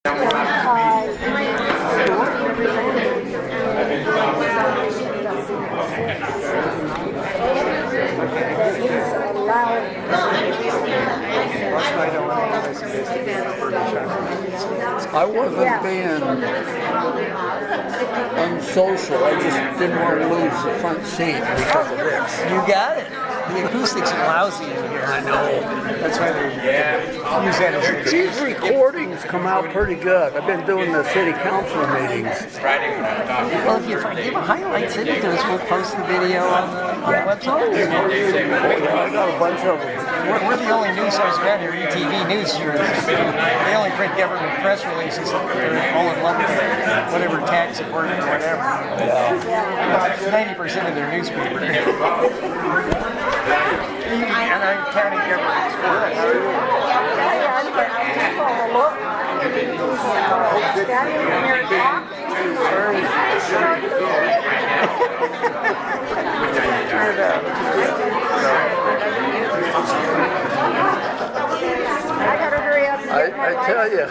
I wasn't being unsocial. I just didn't want to lose the front seat because of this. You got it. The acoustics are lousy in here. I know. That's why they use that as a These recordings come out pretty good. I've been doing the city council meetings. Well, if you give a highlight city to us, we'll post the video on the website. I got a bunch of them. We're the only news source around here, ETV News Service. They only print government press releases that are all in love with whatever tax it worked or whatever. About 90% of their newspaper. And I'm county government's good. How are you? I gotta hurry up and get my I tell you,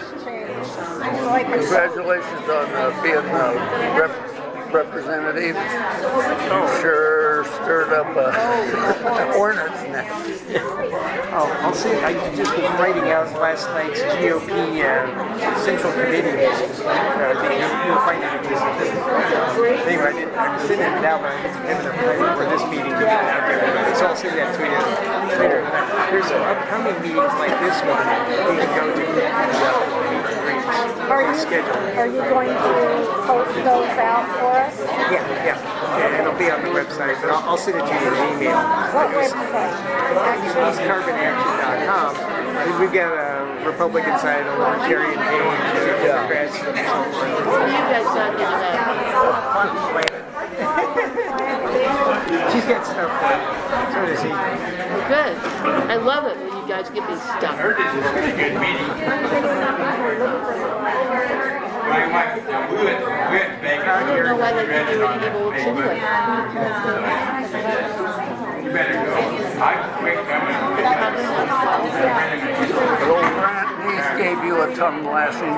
congratulations on being representative. You sure stirred up a hornet's nest. Oh, I'll see. I just was writing out last night's GOP Central Committee. You'll find it in this. Anyway, I was sitting it now, but I ended up writing for this meeting. So I'll send that to you later. There's upcoming meetings like this one we can go to. Are you going to post those out for us? Yeah. It'll be on the website, but I'll send it to you in an email. What website? It's carbonaction.com. We've got a Republican side, a Libertarian page, Democrats, and so forth. What are you guys talking about? She's got stuff for it. So does he. Well, good. I love it when you guys give me stuff. This is a pretty good meeting. I don't know why they give you any votes anyway. You better go. I quit coming. But old Grant Neath gave you a tongue lashing.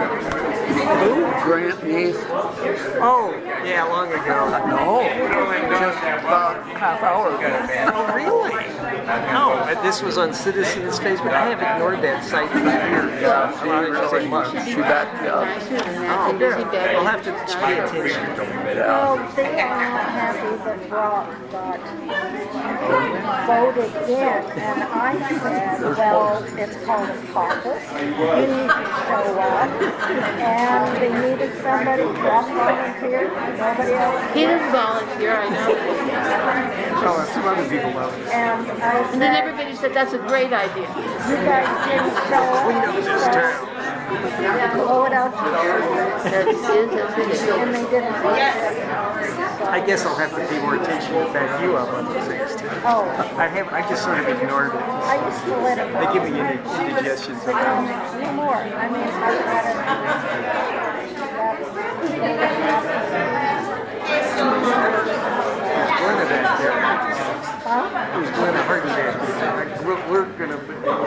Who? Grant Neath. Oh, yeah, long ago. No, just about half hour ago. Oh, really? No, this was on Citizens Facebook. I have ignored that site for years. She backed you up. Oh, good. I'll have to pay attention. Well, they are not happy that Brock got voted in, and I said, well, it's called a caucus. You need to show up, and they needed somebody. Brock volunteered. Nobody else. He didn't volunteer, I know. Oh, some other people love it. And I And then said, everybody said that's a great idea. you guys didn't show up. Clean up this town. Blow it out to That is, that's what it and is. they didn't. I guess I'll have to pay more attention to back you up on these things too. Oh, I just sort of ignored it. I used to let it go. They give me indigestion sometimes. No more. I mean, I had Glenna back there. Huh? It was Glenna Hardy back there. We're going to throw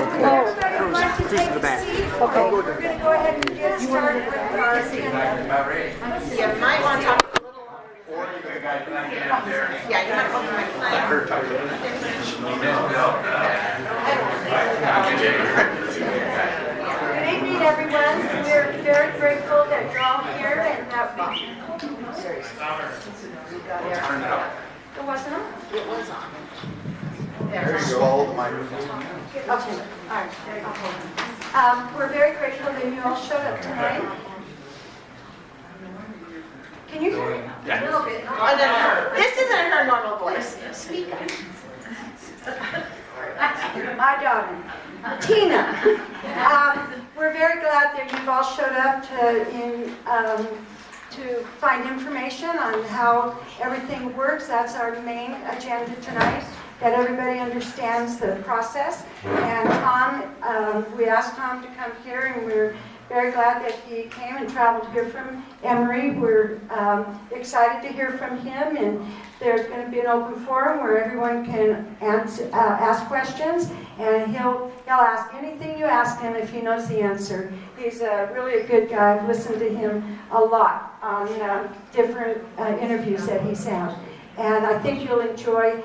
some fruit in the back. Okay. We're going to go ahead and get started with our You might want to talk a little longer. Yeah, you might open my Good evening, everyone. We're very grateful that you're all here and that we... It wasn't on? It was on. There you go. Okay, all right. Okay. We're very grateful that you all showed up tonight. Can you hear me? Yeah. A little bit. This isn't her normal voice. Speak up. My daughter, Tina. We're very glad that you've all showed up to find information on how everything works. That's our main agenda tonight, that everybody understands the process. And Tom, we asked Tom to come here, and we're very glad that he came and traveled to hear from Emery. We're excited to hear from him, and there's going to be an open forum where everyone can ask questions, and he'll ask anything you ask ask him if he knows the answer. He's really a good guy. I've listened to him a lot on different interviews that he's had. And I think you'll enjoy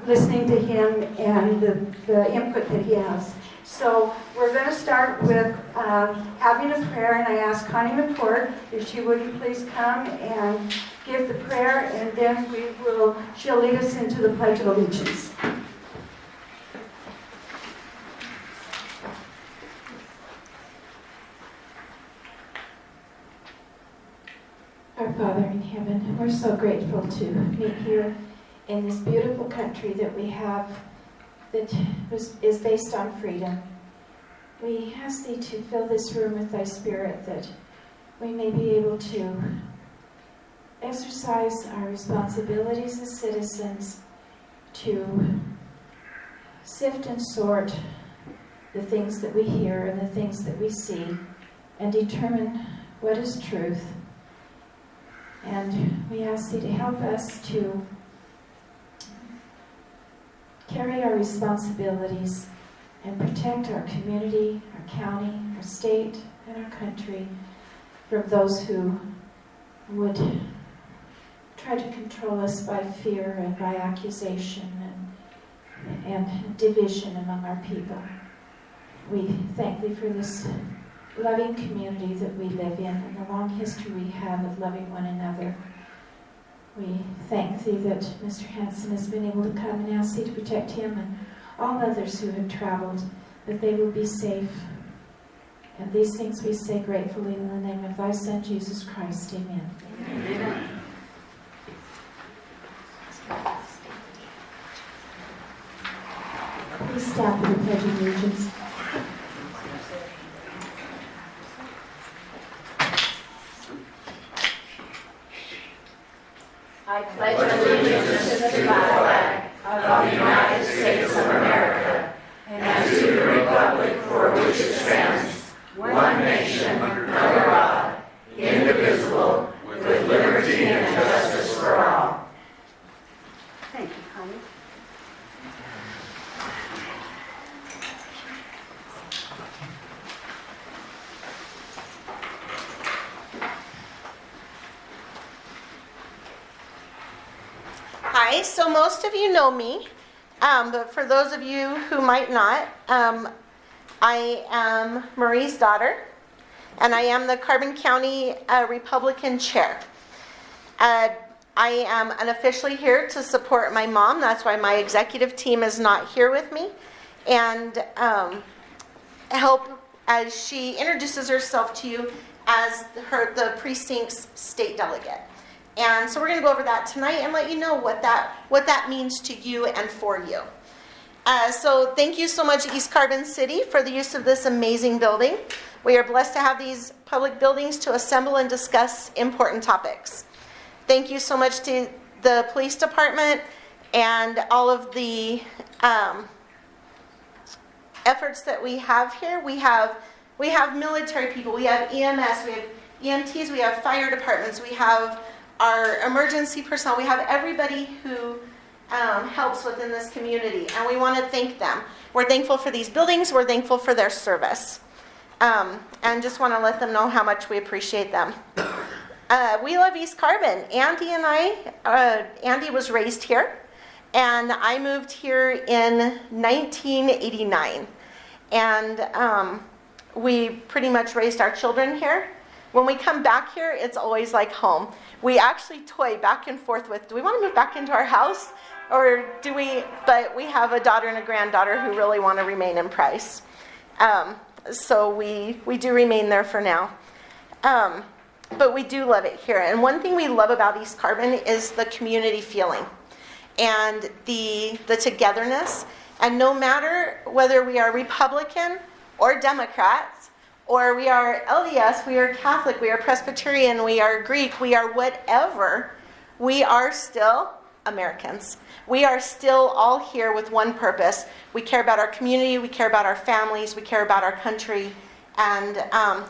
listening to him and the input that he has. So we're going to start with having a prayer, and I ask Connie McCord if she would please come and give the prayer, and then she'll lead us into the Pledge of Allegiance. Our Father in heaven, we're so grateful to meet here in this beautiful country that we have that is based on freedom. We ask Thee to fill this room with Thy Spirit, that we may be able to exercise our responsibilities as citizens to sift and sort the things that we hear and the things that we see and determine what is truth. And we ask Thee to help us to carry our responsibilities and protect our community, our county, our state, and our country from those who would try to control us by fear and by accusation and division among our people. We thank Thee for this loving community that we live in and the long history we have of loving one another. We thank Thee that Mr. Hansen has been able to come and ask Thee to protect him and all others who have traveled, that they will be safe. And these things we say gratefully in the name of Thy Son, Jesus Christ. Amen. Amen. Please stand for the Pledge of Allegiance. I pledge allegiance to the flag of the United States of America and to the republic for which it stands, one nation, under God, indivisible, with liberty and justice for all. Thank you, Connie. Hi, so most of you know me, but for those of you who might not, I am Marie's daughter, and I am the Carbon County Republican chair. I am unofficially here to support my mom. That's why my executive team is not here with me, and help as she introduces herself to you as the precinct's state delegate. And so we're going to go over that tonight and let you know what that means to you and for you. So thank you so much, East Carbon City, for the use of this amazing building. We are blessed to have these public buildings to assemble and discuss important topics. Thank you so much to the police department and all of the efforts that we have here. We have military people, we have EMS, we have EMTs, we have fire departments, we have our emergency personnel, we have everybody who helps within this community, and we want to thank them. We're thankful for these buildings, we're thankful for their service, and just want to let them know how much we appreciate them. We love East Carbon. Andy was raised here, and I moved here in 1989, and we pretty much raised our children here. When we come back here, it's always like home. We actually toy back and forth with, do we want to move back into our house? Or do we, but we have a daughter and a granddaughter who really want to remain in Price. So we do remain there for now. But we do love it here. And one thing we love about East Carbon is the community feeling and the togetherness. And no matter whether we are Republican or Democrats, or we are LDS, we are Catholic, we are Presbyterian, we are Greek, we are whatever, we are still Americans. We are still all here with one purpose. We care about our community, we care about our families, we care about our country, and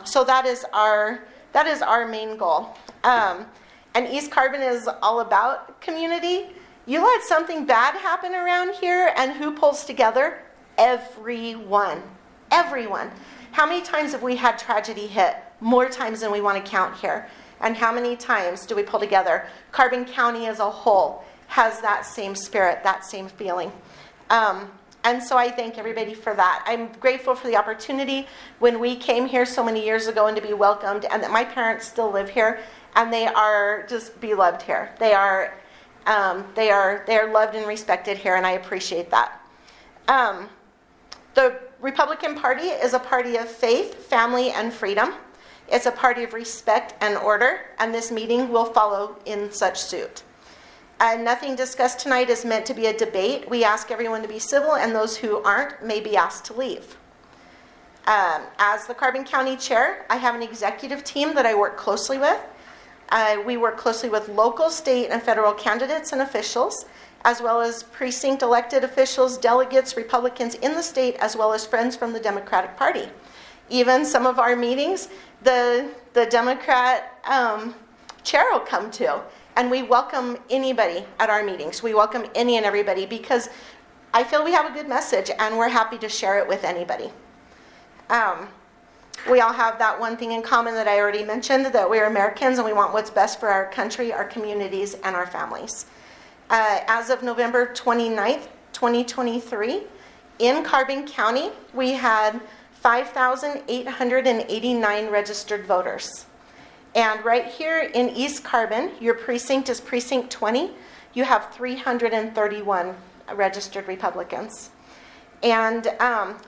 so that is our main goal. And East Carbon is all about community. You let something bad happen around here, and who pulls together? Everyone. Everyone. How many times have we had tragedy hit? More times than we want to count here. And how many times do we pull together? Carbon County as a whole has that same spirit, that same feeling. And so I thank everybody for that. I'm grateful for the opportunity when we came here so many years ago and to be welcomed, and that my parents still live here, and they are just beloved here. They are loved and respected here, and I appreciate that. The Republican Party is a party of faith, family, and freedom. It's a party of respect and order, and this meeting will follow in such suit. Nothing discussed tonight is meant to be a debate. We ask everyone to be civil, and those who aren't may be asked to leave. As the Carbon County Chair, I have an executive team that I work closely with. We work closely with local, state, and federal candidates and officials, as well as precinct elected officials, delegates, Republicans in the state, as well as friends from the Democratic Party. Even some of our meetings, the Democrat chair will come to. And we welcome anybody at our meetings. We welcome any and everybody because I feel we have a good message and we're happy to share it with anybody. We all have that one thing in common that I already mentioned, that we're Americans and we want what's best for our country, our communities, and our families. As of November 29th, 2023, in Carbon County, we had 5,889 registered voters. And right here in East Carbon, your precinct is Precinct 20. You have 331 registered Republicans. And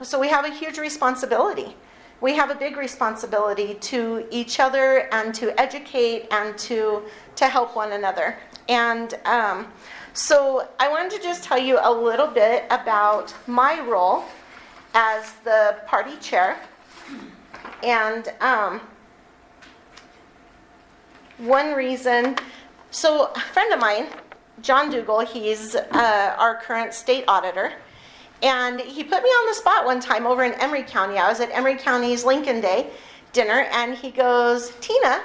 so we have a huge responsibility. We have a big responsibility to each other and to educate and to help one another. And so I wanted to just tell you a little bit about my role as the party chair. And one reason, so a friend of mine, John Dougal, he's our current state auditor, and he put me on the spot one time over in Emery County. I was at Emery County's Lincoln Day dinner, and he goes, Tina,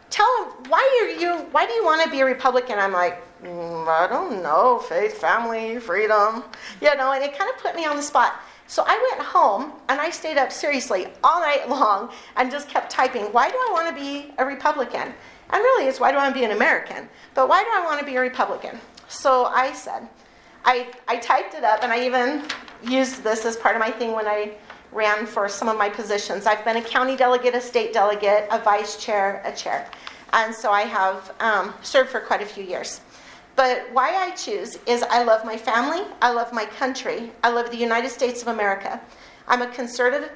tell him, why do you want to be a Republican? I'm like, I don't know, faith, family, freedom, and it kind of put me on the spot. So I went home and I stayed up seriously all night long and just kept typing, why do I want to be a Republican? And really it's why do I want to be an American? But why do I want to be a Republican? So I said, I typed it up, and I even used this as part of my thing when I ran for some of my positions. I've been a county delegate, a state delegate, a vice chair, a chair. And so I have served for quite a few years. But why I choose is I love my family, I love my country, I love the United States of America. I'm a conservative.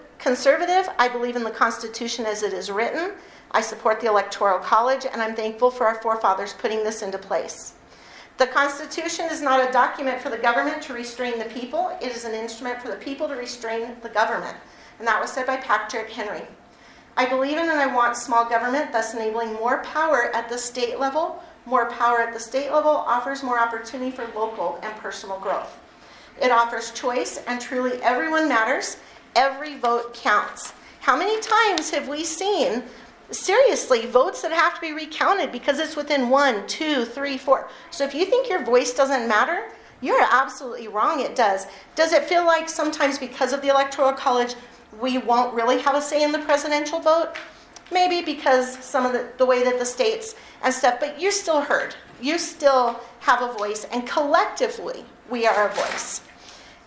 I believe in the Constitution as it is written. I support the Electoral College, and I'm thankful for our forefathers putting this into place. The Constitution is not a document for the government to restrain the people. It is an instrument for the people to restrain the government. And that was said by Patrick Henry. I believe in and I want small government, thus enabling more power at the state level. More power at the state level offers more opportunity for local and personal growth. It offers choice, and truly everyone matters. Every vote counts. How many times have we seen, seriously, votes that have to be recounted because it's within 1, 2, 3, 4. So if you think your voice doesn't matter, you're absolutely wrong. It does. Does it feel like sometimes because of the Electoral College, we won't really have a say in the presidential vote? Maybe because some of the way that the states and stuff, but you're still heard. You still have a voice, and collectively, we are a voice.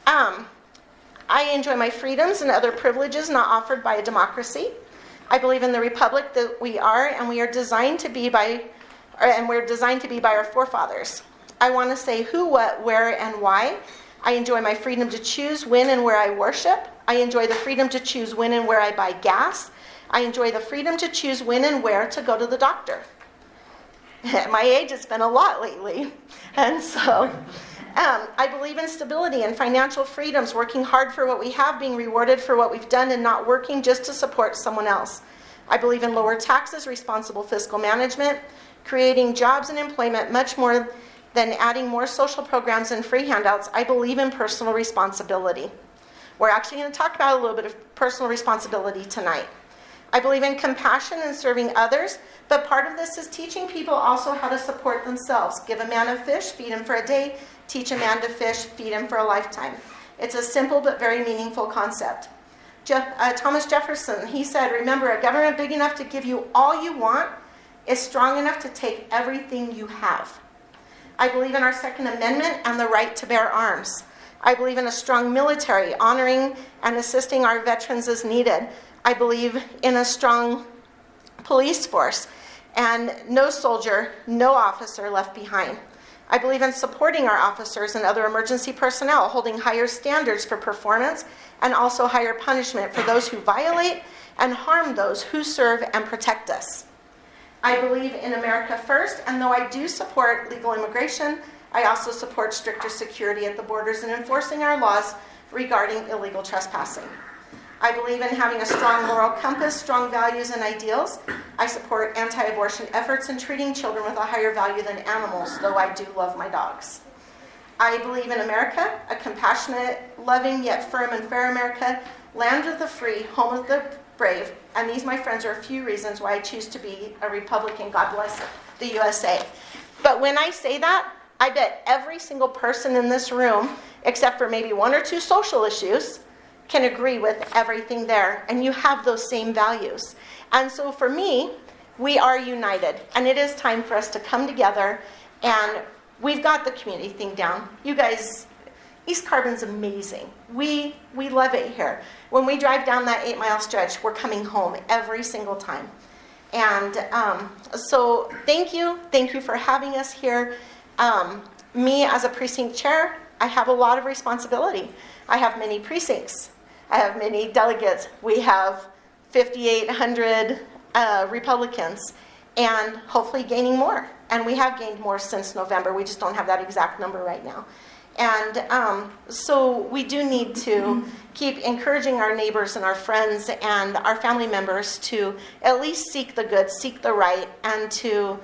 I enjoy my freedoms and other privileges not offered by a democracy. I believe in the republic that we are, and we are designed to be by our forefathers. I want to say who, what, where, and why. I enjoy my freedom to choose when and where I worship. I enjoy the freedom to choose when and where I buy gas. I enjoy the freedom to choose when and where to go to the doctor. At my age, it's been a lot lately. And so I believe in stability and financial freedoms, working hard for what we have, being rewarded for what we've done, and not working just to support someone else. I believe in lower taxes, responsible fiscal management, creating jobs and employment much more than adding more social programs and free handouts. I believe in personal responsibility. We're actually going to talk about a little bit of personal responsibility tonight. I believe in compassion and serving others, but part of this is teaching people also how to support themselves. Give a man a fish, feed him for a day. Teach a man to fish, feed him for a lifetime. It's a simple but very meaningful concept. Thomas Jefferson, he said, remember, a government big enough to give you all you want is strong enough to take everything you have. I believe in our Second Amendment and the right to bear arms. I believe in a strong military, honoring and assisting our veterans as needed. I believe in a strong police force and no soldier, no officer left behind. I believe in supporting our officers and other emergency personnel, holding higher standards for performance and also higher punishment for those who violate and harm those who serve and protect us. I believe in America first, and though I do support legal immigration, I also support stricter security at the borders and enforcing our laws regarding illegal trespassing. I believe in having a strong moral compass, strong values and ideals. I support anti-abortion efforts and treating children with a higher value than animals, though I do love my dogs. I believe in America, a compassionate, loving, yet firm and fair America, land of the free, home of the brave. And these, my friends, are a few reasons why I choose to be a Republican. God bless the USA. But when I say that, I bet every single person in this room, except for maybe one or two social issues, can agree with everything there. And you have those same values. And so for me, we are united. And it is time for us to come together. And we've got the community thing down. You guys, East Carbon's amazing. We love it here. When we drive down that 8-mile stretch, we're coming home every single time. And so thank you. Thank you for having us here. Me as a precinct chair, I have a lot of responsibility. I have many precincts. I have many delegates. We have 5,800 Republicans and hopefully gaining more. And we have gained more since November. We just don't have that exact number right now. And so we do need to keep encouraging our neighbors and our friends and our family members to at least seek the good, seek the right, and to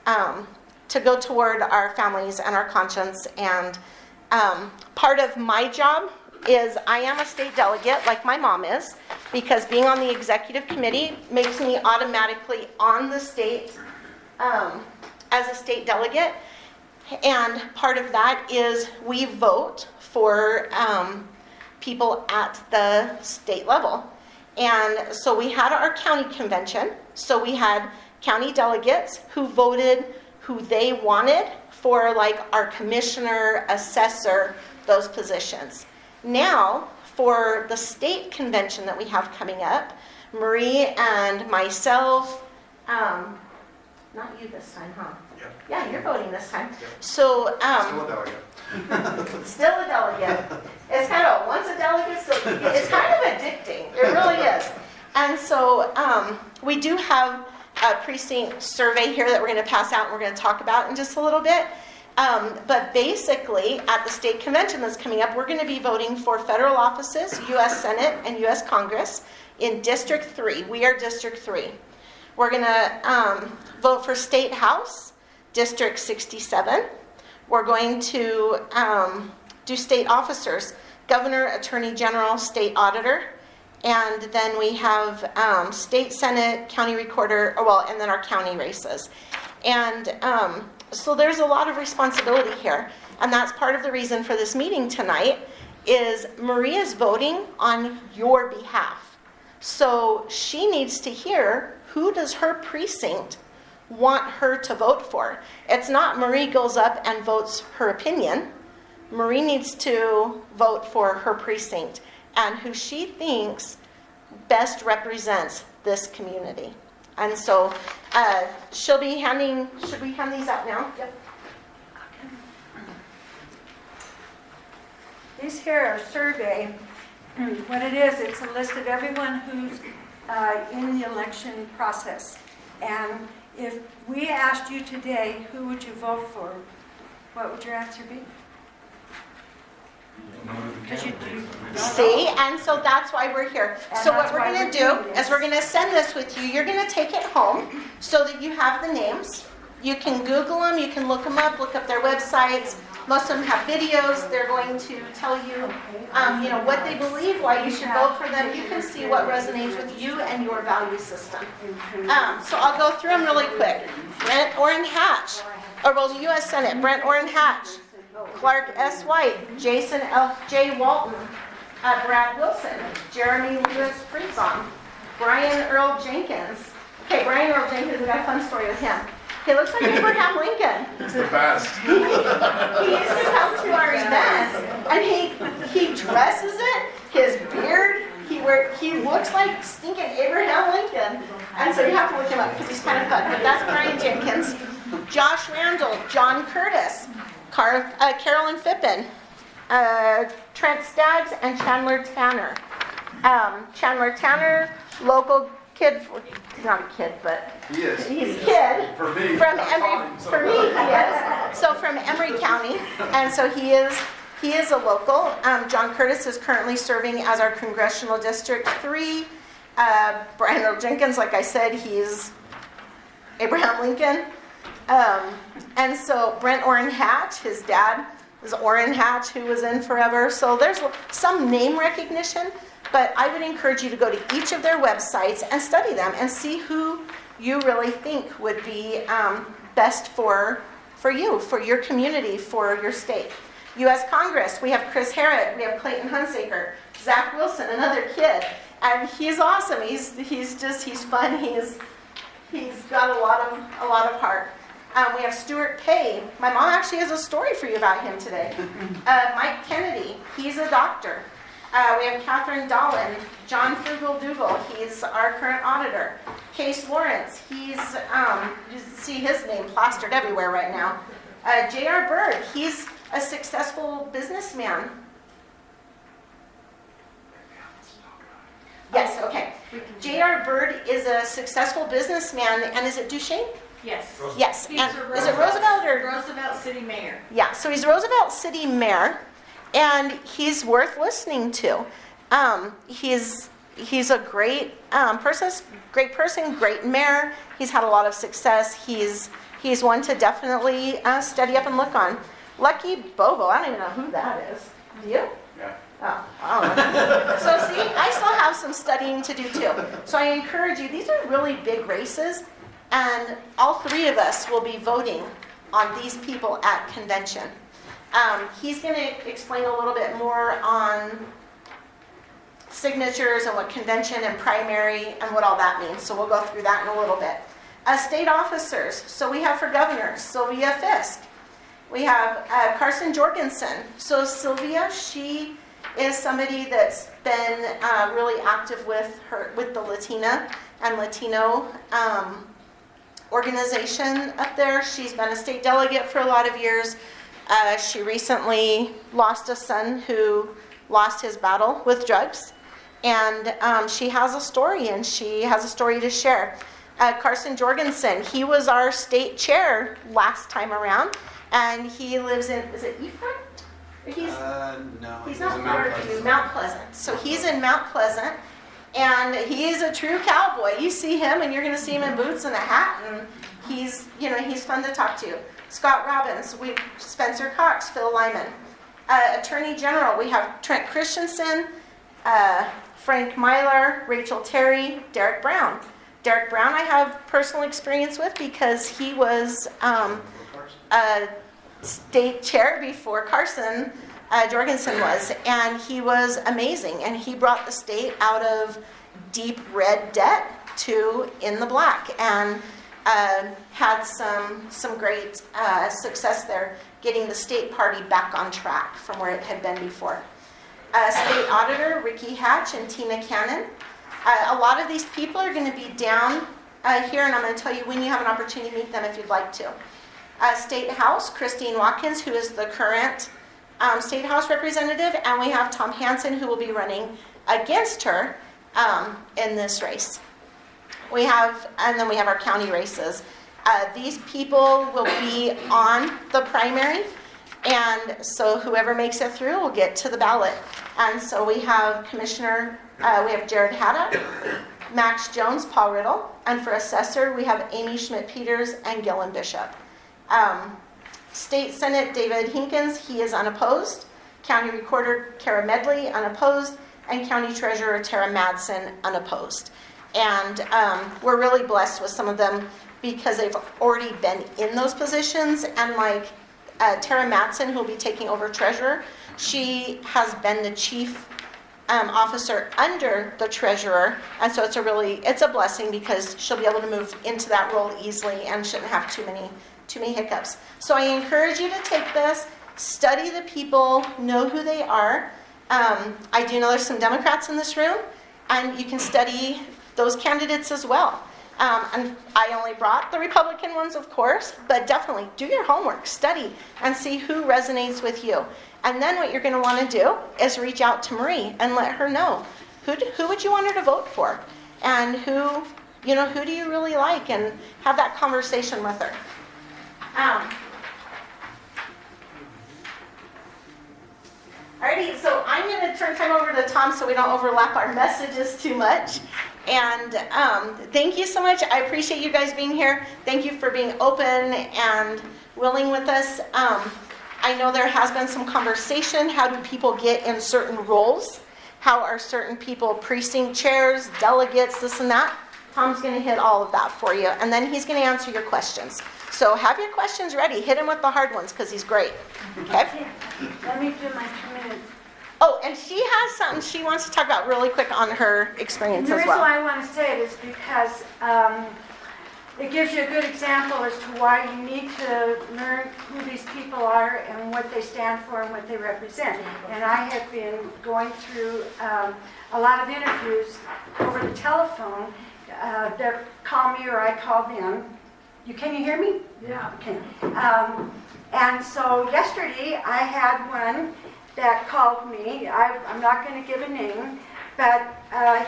go toward our families and our conscience. And part of my job is I am a state delegate, like my mom is, because being on the executive committee makes me automatically on the state as a state delegate. And part of that is we vote for people at the state level. And so we had our county convention. So we had county delegates who voted who they wanted for like our commissioner, assessor, those positions. Now, for the state convention that we have coming up, Marie and myself, not you this time, huh? Yep. Yeah, you're voting this time. Yep. So, Still a delegate. still a delegate. It's kind of, once a delegate, it's kind of addicting. It really is. And so we do have a precinct survey here that we're going to pass out and we're going to talk about in just a little bit. But basically, at the state convention that's coming up, we're going to be voting for federal offices, U.S. Senate and U.S. Congress in District 3. We are District 3. We're going to vote for State House, District 67. We're going to do state officers, Governor, Attorney General, State Auditor, and then we have State Senate, County Recorder, and then our county races. And so there's a lot of responsibility here, and that's part of the reason for this meeting tonight is Maria's voting on your behalf. So she needs to hear who does her precinct want her to vote for. It's not Marie goes up and votes her opinion. Marie needs to vote for her precinct and who she thinks best represents this community. And so should we hand these out now? Yep. These here are survey. What it is, it's a list of everyone who's in the election process. And if we asked you today, who would you vote for? What would your answer be? See, and so that's why we're here. And so what that's we're why going to we're do doing is we're going to send this with you. You're going to take it home so that you have the names. You can Google them. You can look them up. Look up their websites. Most of them have videos. They're going to tell you, what they believe, why you should vote for them. You can see what resonates with you and your value system. So I'll go through them really quick. Brent Orrin Hatch, U.S. Senate. Brent Orrin Hatch. Clark S. White, Jason F. J. Walton, Brad Wilson, Jeremy Lewis Friesbaum, Brian Earl Jenkins. Okay, Brian Earl Jenkins, we got a fun story with him. He looks like Abraham Lincoln. It's the best. He used to come to our events, and he dresses it, his beard, he looks like stinking Abraham Lincoln. And so you have to look him up because he's kind of fun. But that's Brian Jenkins, Josh Randall, John Curtis, Carolyn Phippen, Trent Staggs, and Chandler Tanner. Chandler Tanner, local kid, not a kid, but He is. he's a kid For me. from Emory. For me, he is. So from Emory County, and so he is a local. John Curtis is currently serving as our Congressional District 3. Brian Earl Jenkins, like I said, he's Abraham Lincoln. And so Brent Orrin Hatch, his dad is Orrin Hatch, who was in forever. So there's some name recognition, but I would encourage you to go to each of their websites and study them and see who you really think would be best for you, for your community, for your state. U.S. Congress, we have Chris Herrod, we have Clayton Hunsaker, Zach Wilson, another kid, and he's awesome. He's fun. He's got a lot of heart. We have Stuart Kay. My mom actually has a story for you about him today. Mike Kennedy, he's a doctor. We have Catherine Dolan, John Frugal-Dougal, he's our current auditor. Case Lawrence, he's, you see his name plastered everywhere right now. J.R. Bird, he's a successful businessman. Yes, okay. J.R. Bird is a successful businessman, and is it Duchesne? Yes. Yes. He's And a is it Roosevelt or? Roosevelt City Mayor. Yeah, so he's Roosevelt City Mayor, and he's worth listening to. He's a great person, great mayor. He's had a lot of success. He's one to definitely study up and look on. Lucky Bovo, I don't even know who that is. Do you? Yeah. Oh, I don't know. So see, I still have some studying to do too. So I encourage you, these are really big races, and all three of us will be voting on these people at convention. He's going to explain a little bit more on signatures and what convention and primary and what all that means. So we'll go through that in a little bit. State officers. So we have for governor, Sylvia Fisk. We have Carson Jorgensen. So Sylvia, she is somebody that's been really active with the Latina and Latino organization up there. She's been a state delegate for a lot of years. She recently lost a son who lost his battle with drugs. And she has a story, and she has a story to share. Carson Jorgensen, he was our state chair last time around, and he lives in, is it Ephraim? No. He's not far from you, Mount Pleasant. So he's in Mount Pleasant, and he is a true cowboy. You see him, and you're going to see him in boots and a hat, and he's fun to talk to. Scott Robbins, Spencer Cox, Phil Lyman. Attorney General, we have Trent Christensen, Frank Myler, Rachel Terry, Derek Brown. Derek Brown I have personal experience with because he was a state chair before Carson Jorgensen was, and he was amazing, and he brought the state out of deep red debt to in the black, and had some great success there, getting the state party back on track from where it had been before. State Auditor Ricky Hatch and Tina Cannon. A lot of these people are going to be down here, and I'm going to tell you when you have an opportunity to meet them if you'd like to. State House, Christine Watkins, who is the current State House representative, and we have Tom Hansen, who will be running against her in this race. And then we have our county races. These people will be on the primary, and so whoever makes it through will get to the ballot. And so we have we have Jared Haddock, Max Jones, Paul Riddle, and for assessor we have Amy Schmidt-Peters and Gillen Bishop. State Senate David Hinkins, he is unopposed. County Recorder Kara Medley, unopposed, and County Treasurer Tara Madsen, unopposed. And we're really blessed with some of them because they've already been in those positions, and like Tara Madsen, who will be taking over treasurer, she has been the chief officer under the treasurer, and so it's a blessing because she'll be able to move into that role easily and shouldn't have too many hiccups. So I encourage you to take this, study the people, know who they are. I do know there's some Democrats in this room, and you can study those candidates as well. And I only brought the Republican ones, of course, but definitely do your homework, study, and see who resonates with you. And then what you're going to want to do is reach out to Marie and let her know who would you want her to vote for, and who do you really like, and have that conversation with her. Alrighty, so I'm going to turn time over to Tom so we don't overlap our messages too much. And thank you so much. I appreciate you guys being here. Thank you for being open and willing with us. I know there has been some conversation. How do people get in certain roles? How are certain people precinct chairs, delegates, this and that? Tom's going to hit all of that for you, and then he's going to answer your questions. So have your questions ready. Hit him with the hard ones because he's great. Okay? Let me do my 2 minutes. Oh, and she has something she wants to talk about really quick on her experience The as reason well. why I want to say it is because it gives you a good example as to why you need to learn who these people are and what they stand for and what they represent. And I have been going through a lot of interviews over the telephone. They call me or I call them. Can you hear me? Yeah. Okay. And so yesterday I had one that called me. I'm not going to give a name, but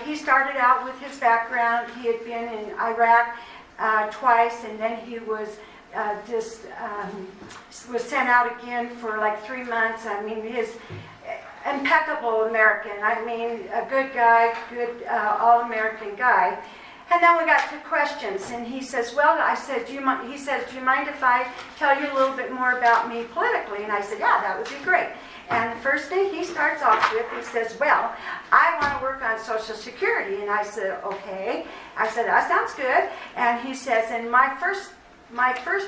he started out with his background. He had been in Iraq twice, and then he was was sent out again for like 3 months. I mean, his impeccable American. I mean, a good guy, good all-American guy. And then we got to questions, and he says, well, I said, do you mind if I tell you a little bit more about me politically? And I said, yeah, that would be great. And the first thing he starts off with, he says, well, I want to work on Social Security. And I said, okay. I said, that sounds good. And he says, and my first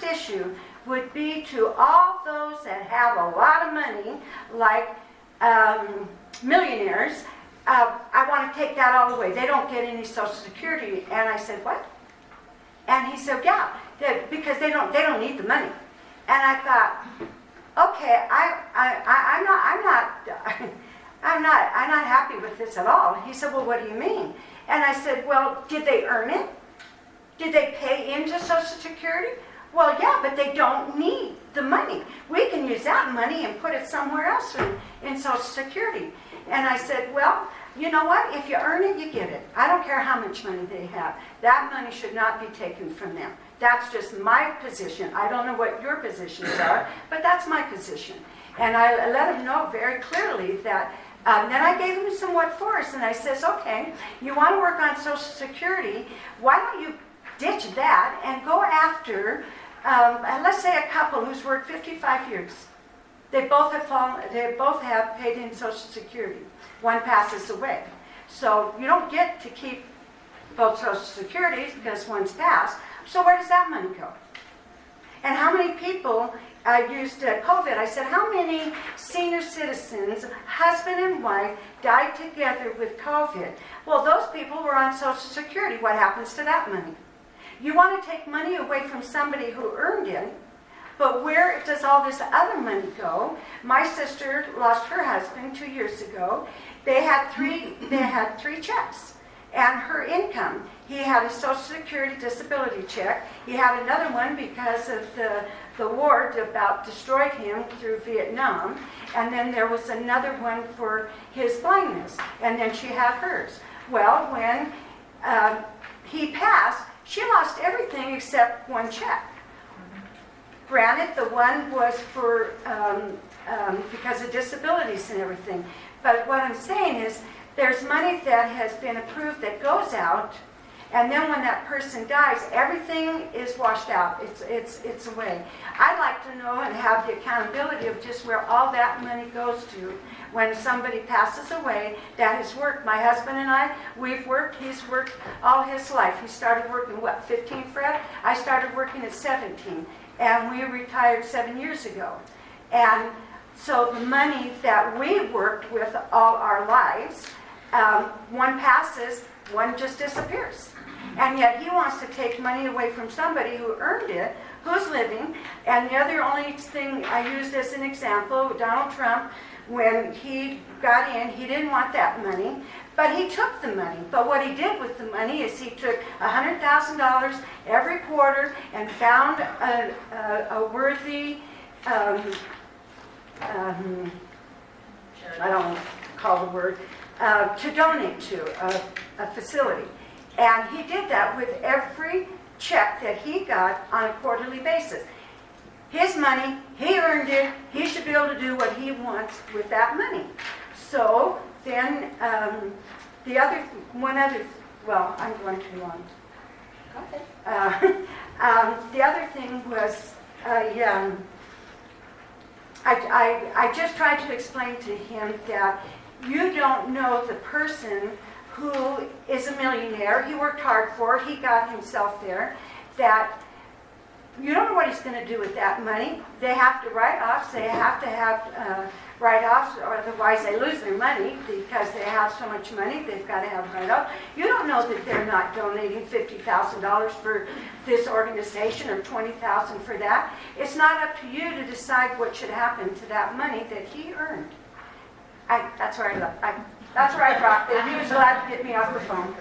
issue would be to all those that have a lot of money, like millionaires. I want to take that all away. They don't get any Social Security. And I said, what? And he said, yeah, because they don't need the money. And I thought, okay, I'm not happy with this at all. He said, well, what do you mean? And I said, well, did they earn it? Did they pay into Social Security? Well, yeah, but they don't need the money. We can use that money and put it somewhere else in Social Security. And I said, well, you know what? If you earn it, you get it. I don't care how much money they have. That money should not be taken from them. That's just my position. I don't know what your positions are, but that's my position. And I let him know very clearly that. Then I gave him some what fors, and I says, okay, you want to work on Social Security, why don't you ditch that and go after, let's say a couple who's worked 55 years. They both have paid in Social Security. One passes away. So you don't get to keep both Social Securities because one's passed. So where does that money go? And how many people used COVID? I said, how many senior citizens, husband and wife, died together with COVID? Well, those people were on Social Security. What happens to that money? You want to take money away from somebody who earned it, but where does all this other money go? My sister lost her husband 2 years ago. They had three checks. And her income, he had a Social Security disability check. He had another one because of the war about destroyed him through Vietnam. And then there was another one for his blindness. And then she had hers. Well, when he passed, she lost everything except one check. Granted, the one was for because of disabilities and everything. But what I'm saying is, there's money that has been approved that goes out, and then when that person dies, everything is washed out. It's away. I'd like to know and have the accountability of just where all that money goes to when somebody passes away that has worked. My husband and I, we've worked. He's worked all his life. He started working, 15, Fred? I started working at 17, and we retired 7 years ago. And so the money that we worked with all our lives, one passes, one just disappears. And yet he wants to take money away from somebody who earned it, who's living. And the other only thing I used as an example, Donald Trump, when he got in, he didn't want that money, but he took the money. But what he did with the money is he took $100,000 every quarter and found a worthy, I don't call the word, to donate to a facility. And he did that with every check that he got on a quarterly basis. His money, he earned it, he should be able to do what he wants with that money. So then I'm going too long. The other thing was, I just tried to explain to him that you don't know the person who is a millionaire, he worked hard for it, he got himself there, that you don't know what he's going to do with that money. They have to write offs, they have to have write-offs, or otherwise they lose their money because they have so much money, they've got to have write-off. You don't know that they're not donating $50,000 for this organization or $20,000 for that. It's not up to you to decide what should happen to that money that he earned. That's where I dropped it. He was glad to get me off the phone.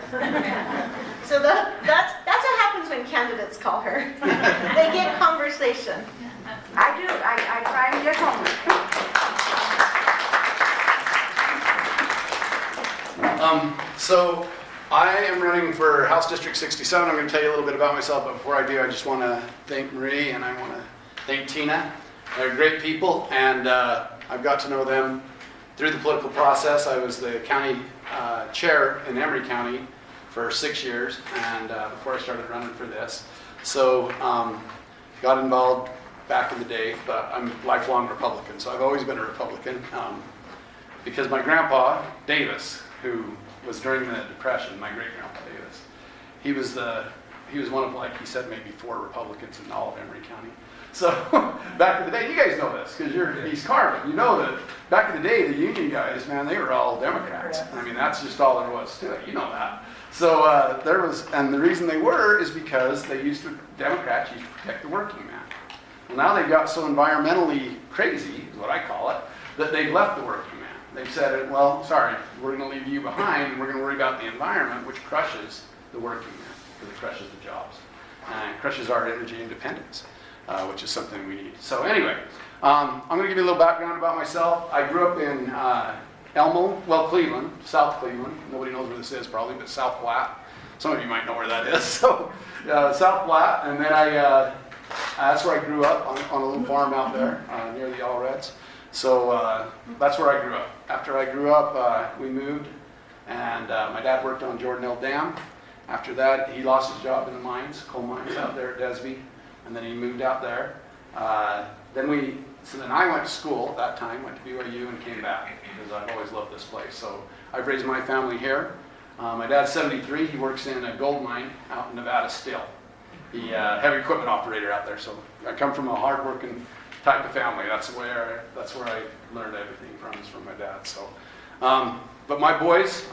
So that's what happens when candidates call her. They get conversation. I do. I try and get home. So I am running for House District 67. I'm going to tell you a little bit about myself, but before I do, I just want to thank Marie and I want to thank Tina. They're great people, and I've got to know them through the political process. I was the county chair in Emery County for 6 years, and before I started running for this. So got involved back in the day, but I'm a lifelong Republican, so I've always been a Republican. Because my grandpa, Davis, who was during the Depression, my great-grandpa Davis, he was one of, like he said, maybe 4 Republicans in all of Emery County. So back in the day, you guys know this because you're East Carbon. You know that back in the day, the union guys, man, they were all Democrats. I mean, that's just all there was to it. You know that. So and the reason they were is because Democrats used to protect the working man. Well, now they've got so environmentally crazy, is what I call it, that they've left the working man. They've said, well, sorry, we're going to leave you behind, and we're going to worry about the environment, which crushes the working man, because it crushes the jobs, and it crushes our energy independence. Which is something we need. So anyway, I'm going to give you a little background about myself. I grew up in Cleveland, South Cleveland. Nobody knows where this is probably, but South Platte. Some of you might know where that is. So South Platte, and then that's where I grew up on a little farm out there near the All Reds. So that's where I grew up. After I grew up, we moved, and my dad worked on Jordan L. Dam. After that, he lost his job in the mines, coal mines out there at Desby. And then he moved out there. Then I went to school at that time, went to BYU and came back because I've always loved this place. So I've raised my family here. My dad's 73. He works in a gold mine out in Nevada still. He heavy equipment operator out there. So I come from a hardworking type of family. That's where I learned everything from, is from my dad. So, but my boys,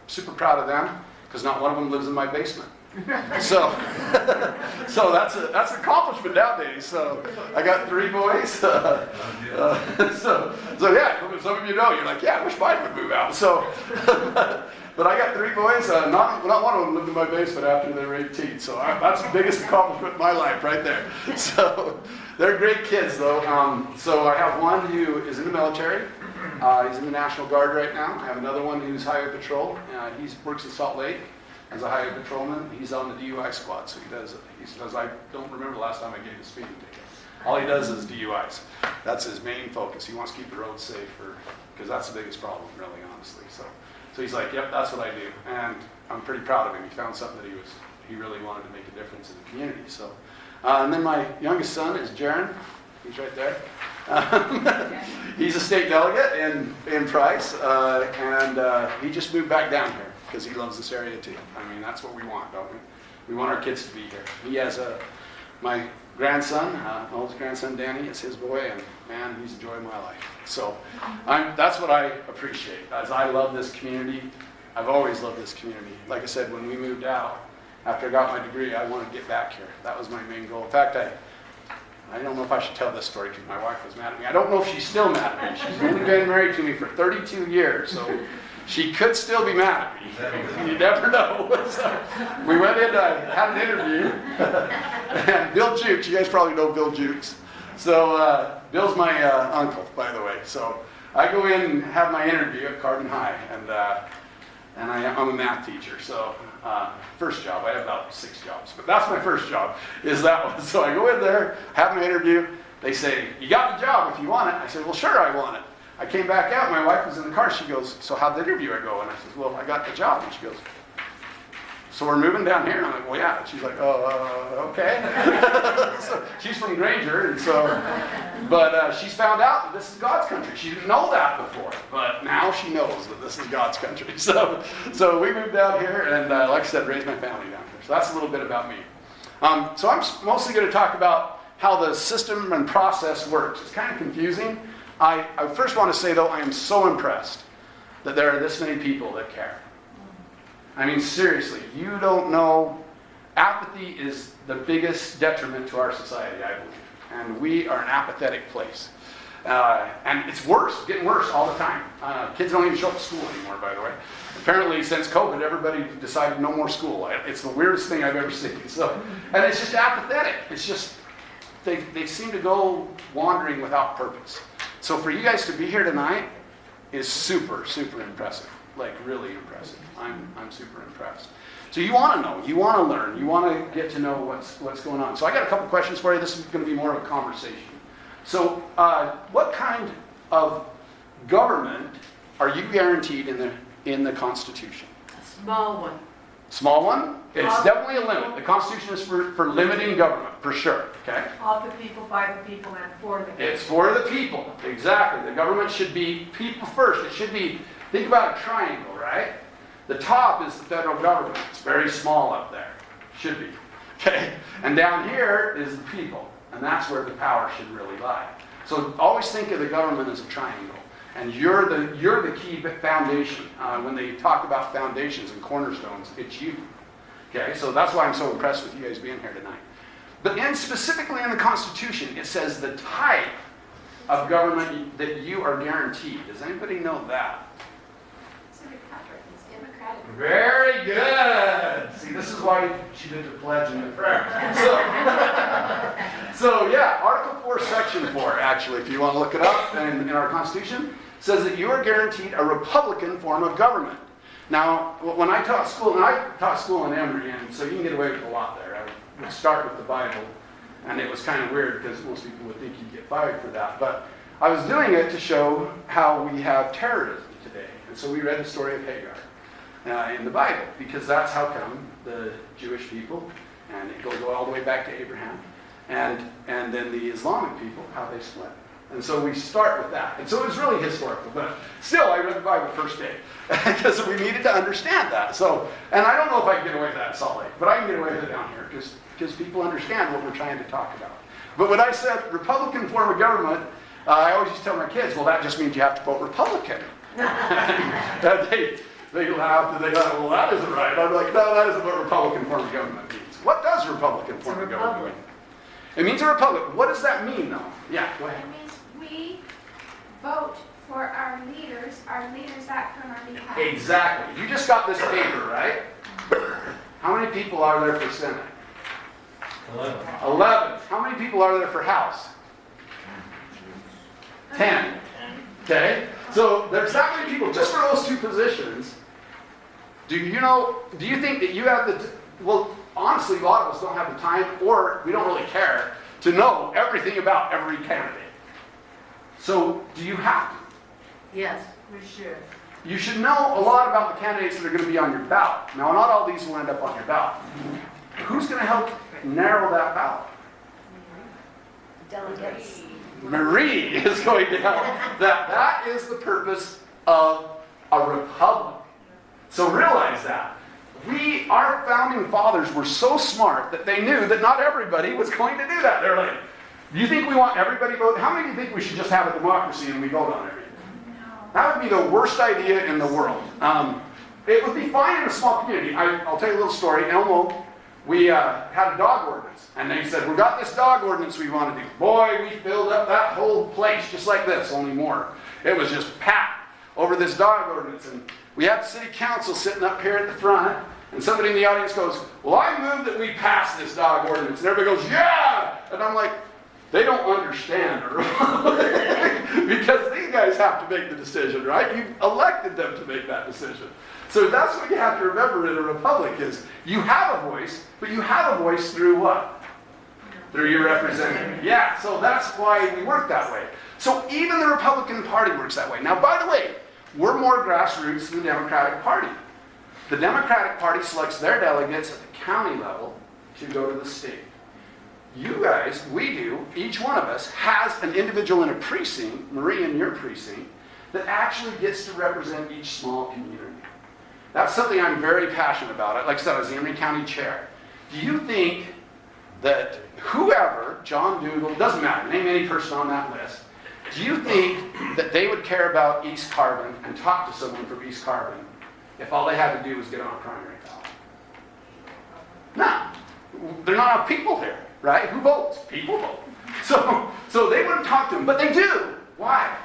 super proud of them because not one of them lives in my basement. So that's an accomplishment nowadays. So I got 3 boys. So yeah, some of you know, you're like, yeah, I wish mine would move out. So, but I got 3 boys. Not one of them lived in my basement after they were 18. So that's the biggest accomplishment in my life right there. So they're great kids though. So I have one who is in the military. He's in the National Guard right now. I have another one who's highway patrol. He works in Salt Lake as a highway patrolman. He's on the DUI squad, so he says, I don't remember the last time I gave a speeding ticket. All he does is DUIs. That's his main focus. He wants to keep the roads safe because that's the biggest problem, really, honestly. So he's like, yep, that's what I do. And I'm pretty proud of him. He found something that he really wanted to make a difference in the community. So, and then my youngest son is Jaron. He's right there. He's a state delegate in Price, and he just moved back down here because he loves this area too. I mean, that's what we want, don't we? We want our kids to be here. He has my grandson, my oldest grandson Danny, is his boy, and man, he's the joy of my life. So that's what I appreciate, as I love this community. I've always loved this community. Like I said, when we moved out, after I got my degree, I wanted to get back here. That was my main goal. In fact, I don't know if I should tell this story because my wife was mad at me. I don't know if she's still mad at me. She's only been married to me for 32 years, so she could still be mad at me. You never know. So we went in, I had an interview, and Bill Jukes, you guys probably know Bill Jukes. So Bill's my uncle, by the way. So I go in and have my interview at Carbon High, and I'm a math teacher. So first job, I have about 6 jobs, but that's my first job, is that one. So I go in there, have my interview. They say, you got the job if you want it. I said, well, sure, I want it. I came back out, my wife was in the car, she goes, so how'd the interview go? And I said, well, I got the job. And she goes, so we're moving down here? And I'm like, well, yeah. And she's like, oh, okay. So she's from Granger, and so, but she's found out that this is God's country. She didn't know that before, but now she knows that this is God's country. So we moved down here, and like I said, raised my family down here. So that's a little bit about me. So I'm mostly going to talk about how the system and process works. It's kind of confusing. I first want to say, though, I am so impressed that there are this many people that care. I mean, seriously, you don't know. Apathy is the biggest detriment to our society, I believe. And we are an apathetic place. And it's worse, getting worse all the time. Kids don't even show up to school anymore, by the way. Apparently, since COVID, everybody decided no more school. It's the weirdest thing I've ever seen. So, and it's just apathetic. It's just, they seem to go wandering without purpose. So for you guys to be here tonight is super, super impressive. Like, really impressive. I'm super impressed. So you want to know, you want to learn, you want to get to know what's going on. So I got a couple questions for you. This is going to be more of a conversation. So what kind of government are you guaranteed in the Constitution? A small one. Small one? It's definitely a limit. The Constitution is for limiting government, for sure. Okay? Of the people, by the people, and for the people. It's for the people. Exactly. The government should be people first. It should be, think about a triangle, right? The top is the federal government. It's very small up there. Should be. Okay? And down here is the people. And that's where the power should really lie. So always think of the government as a triangle. And you're the key foundation. When they talk about foundations and cornerstones, it's you. Okay? So that's why I'm so impressed with you guys being here tonight. But specifically in the Constitution, it says the type of government that you are guaranteed. Does anybody know that? Very good. See, this is why she did the pledge and the prayer. So yeah, Article 4, Section 4, actually, if you want to look it up in our Constitution, says that you are guaranteed a Republican form of government. Now, when I taught school, and I taught school in Emory, and so you can get away with a lot there. I would start with the Bible, and it was kind of weird because most people would think you'd get fired for that. But I was doing it to show how we have terrorism today. And so we read the story of Hagar. In the Bible, because that's how come the Jewish people, and it goes all the way back to Abraham, and then the Islamic people, how they split. And so we start with that. And so it was really historical, but still I read the Bible first day, because we needed to understand that. So, and I don't know if I can get away with that in Salt Lake, but I can get away with it down here, because people understand what we're trying to talk about. But when I said Republican form of government, I always used to tell my kids, well, that just means you have to vote Republican. They laughed and they thought, well, that isn't right. I'm like, no, that isn't what Republican form of government means. What does Republican form of government mean? It means a republic. What does that mean, though? Yeah, go ahead. It means we vote for our leaders act on our behalf. Exactly. You just got this paper, right? How many people are there for Senate? 11. How many people are there for House? 10. Okay? So there's that many people just for those two positions. Do you think that you have well, honestly, a lot of us don't have the time, or we don't really care, to know everything about every candidate. So do you have to? Yes, we should. You should know a lot about the candidates that are going to be on your ballot. Now, not all these will end up on your ballot. Who's going to help narrow that ballot? Delegates. Marie is going to help. That is the purpose of a republic. So realize that. Our founding fathers were so smart that they knew that not everybody was going to do that. They're like, do you think we want everybody to vote? How many do you think we should just have a democracy and we vote on everything? That would be the worst idea in the world. It would be fine in a small community. I'll tell you a little story. Elmo, we had a dog ordinance. And they said, we got this dog ordinance we want to do. Boy, we filled up that whole place just like this, only more. It was just packed over this dog ordinance. And we had the city council sitting up here at the front. And somebody in the audience goes, well, I move that we pass this dog ordinance. And everybody goes, yeah! And I'm like, they don't understand. Because these guys have to make the decision, right? You elected them to make that decision. So that's what you have to remember in a republic is you have a voice, but you have a voice through what? Through your representative. Yeah, so that's why we work that way. So even the Republican Party works that way. Now, by the way, we're more grassroots than the Democratic Party. The Democratic Party selects their delegates at the county level to go to the state. You guys, we do, each one of us has an individual in a precinct, Marie in your precinct, that actually gets to represent each small community. That's something I'm very passionate about. Like I said, I was the Emory County Chair. Do you think that whoever, John Doodle, doesn't matter, name any person on that list, do you think that they would care about East Carbon and talk to someone from East Carbon if all they had to do was get on a primary ballot? No. They're not enough people here, right? Who votes? People vote. So they wouldn't talk to them, but they do. Why?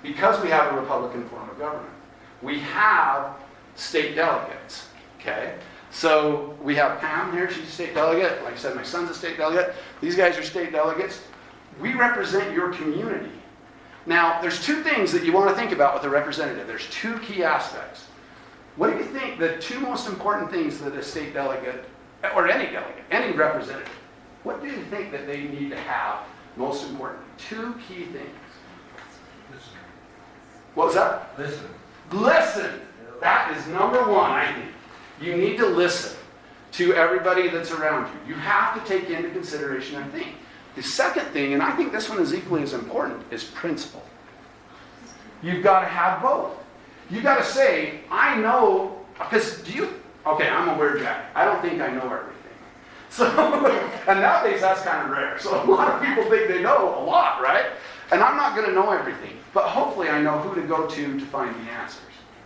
Because we have a Republican form of government. We have state delegates, okay? So we have Pam here, she's a state delegate. Like I said, my son's a state delegate. These guys are state delegates. We represent your community. Now, there's two things that you want to think about with a representative. There's two key aspects. What do you think the two most important things that a state delegate, or any delegate, any representative, what do you think that they need to have most important? Two key things. Listen. What was that? Listen. Listen. That is number one, I think. You need to listen to everybody that's around you. You have to take into consideration their thing. The second thing, and I think this one is equally as important, is principle. You've got to have both. You've got to say, I know, because okay, I'm a weird guy. I don't think I know everything. So, and nowadays that's kind of rare. So a lot of people think they know a lot, right? And I'm not going to know everything. But hopefully I know who to go to find the answers,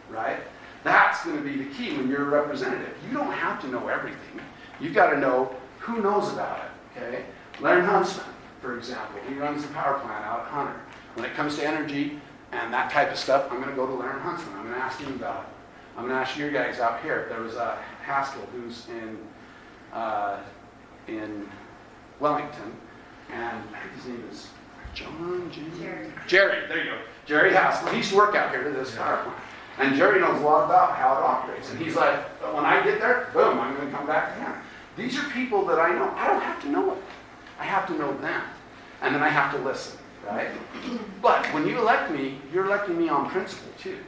right? That's going to be the key when you're a representative. You don't have to know everything. You've got to know who knows about it, okay? Larry Hansen, for example, he runs the power plant out at Hunter. When it comes to energy and that type of stuff, I'm going to go to Larry Hansen. I'm going to ask him about it. I'm going to ask your guys out here. There was Haskell, who's in Wellington, and I think his name is Jerry, there you go. Jerry Haskell. He used to work out here to this power plant. And Jerry knows a lot about how it operates. And he's like, when I get there, boom, I'm going to come back to him. These are people that I know. I don't have to know it. I have to know them. And then I have to listen, right? But when you elect me, you're electing me on principle, too.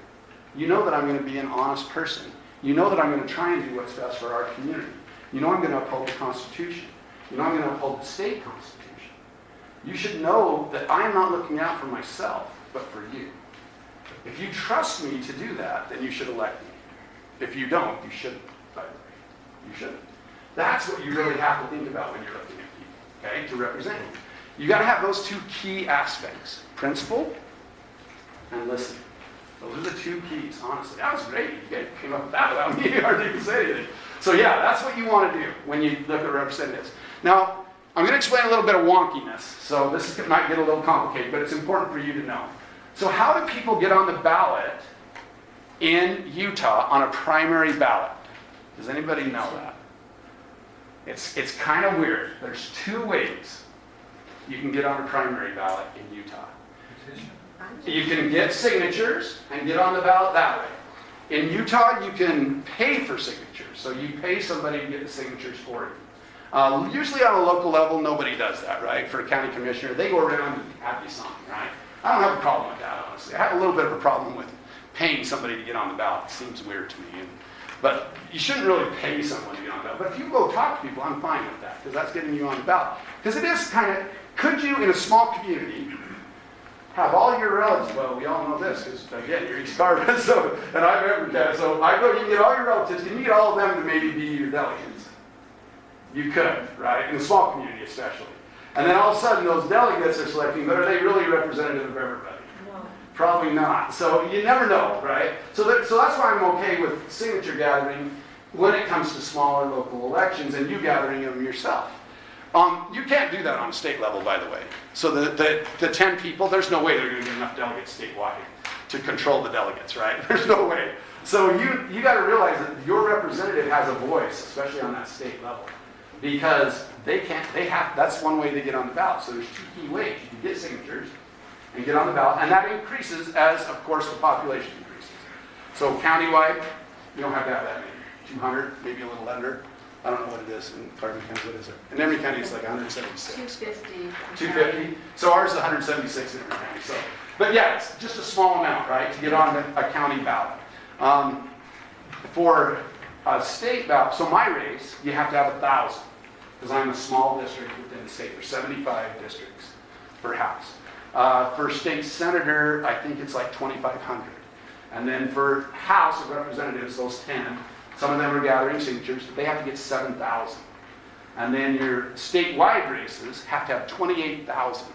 You know that I'm going to be an honest person. You know that I'm going to try and do what's best for our community. You know I'm going to uphold the Constitution. You know I'm going to uphold the state Constitution. You should know that I'm not looking out for myself, but for you. If you trust me to do that, then you should elect me. If you don't, you shouldn't. You shouldn't. That's what you really have to think about when you're looking at people, okay, to represent you. You got to have those two key aspects, principle and listen. Those are the two keys, honestly. That was great. You guys came up with that without me hardly even saying anything. So yeah, that's what you want to do when you look at representatives. Now, I'm going to explain a little bit of wonkiness. So this might get a little complicated, but it's important for you to know. So how do people get on the ballot in Utah on a primary ballot? Does anybody know that? It's kind of weird. There's two ways you can get on a primary ballot in Utah. You can get signatures and get on the ballot that way. In Utah, you can pay for signatures. So you pay somebody to get the signatures for you. Usually on a local level, nobody does that, right? For a county commissioner, they go around and happy sign, right? I don't have a problem with that, honestly. I have a little bit of a problem with paying somebody to get on the ballot. It seems weird to me. But you shouldn't really pay someone to get on the ballot. But if you go talk to people, I'm fine with that, because that's getting you on the ballot. Because it is kind of, could you, in a small community, have all your relatives, well, we all know this, because again, you're East Carbon, so, and I'm Everett, so I go, you can get all your relatives, can you get all of them to maybe be your delegates? You could, right? In a small community especially. And then all of a sudden those delegates are selecting, but are they really representative of everybody? No. Probably not. So you never know, right? So that's why I'm okay with signature gathering when it comes to smaller local elections and you gathering them yourself. You can't do that on a state level, by the way. So the 10 people, there's no way they're going to get enough delegates statewide to control the delegates, right? There's no way. So you got to realize that your representative has a voice, especially on that state level, because that's one way to get on the ballot. So there's two key ways. You can get signatures and get on the ballot, and that increases as, of course, the population increases. So countywide, you don't have to have that many. 200, maybe a little under. I don't know what it is in Carbon County. What is it? In Emory County, it's like 176. 250. So ours is 176 in Emory County. So, but yeah, it's just a small amount, right, to get on a county ballot. For a state ballot, so my race, you have to have 1,000, because I'm a small district within the state. There's 75 districts for House. For state senator, I think it's like 2,500. And then for House of Representatives, those 10, some of them are gathering signatures, but they have to get 7,000. And then your statewide races have to have 28,000.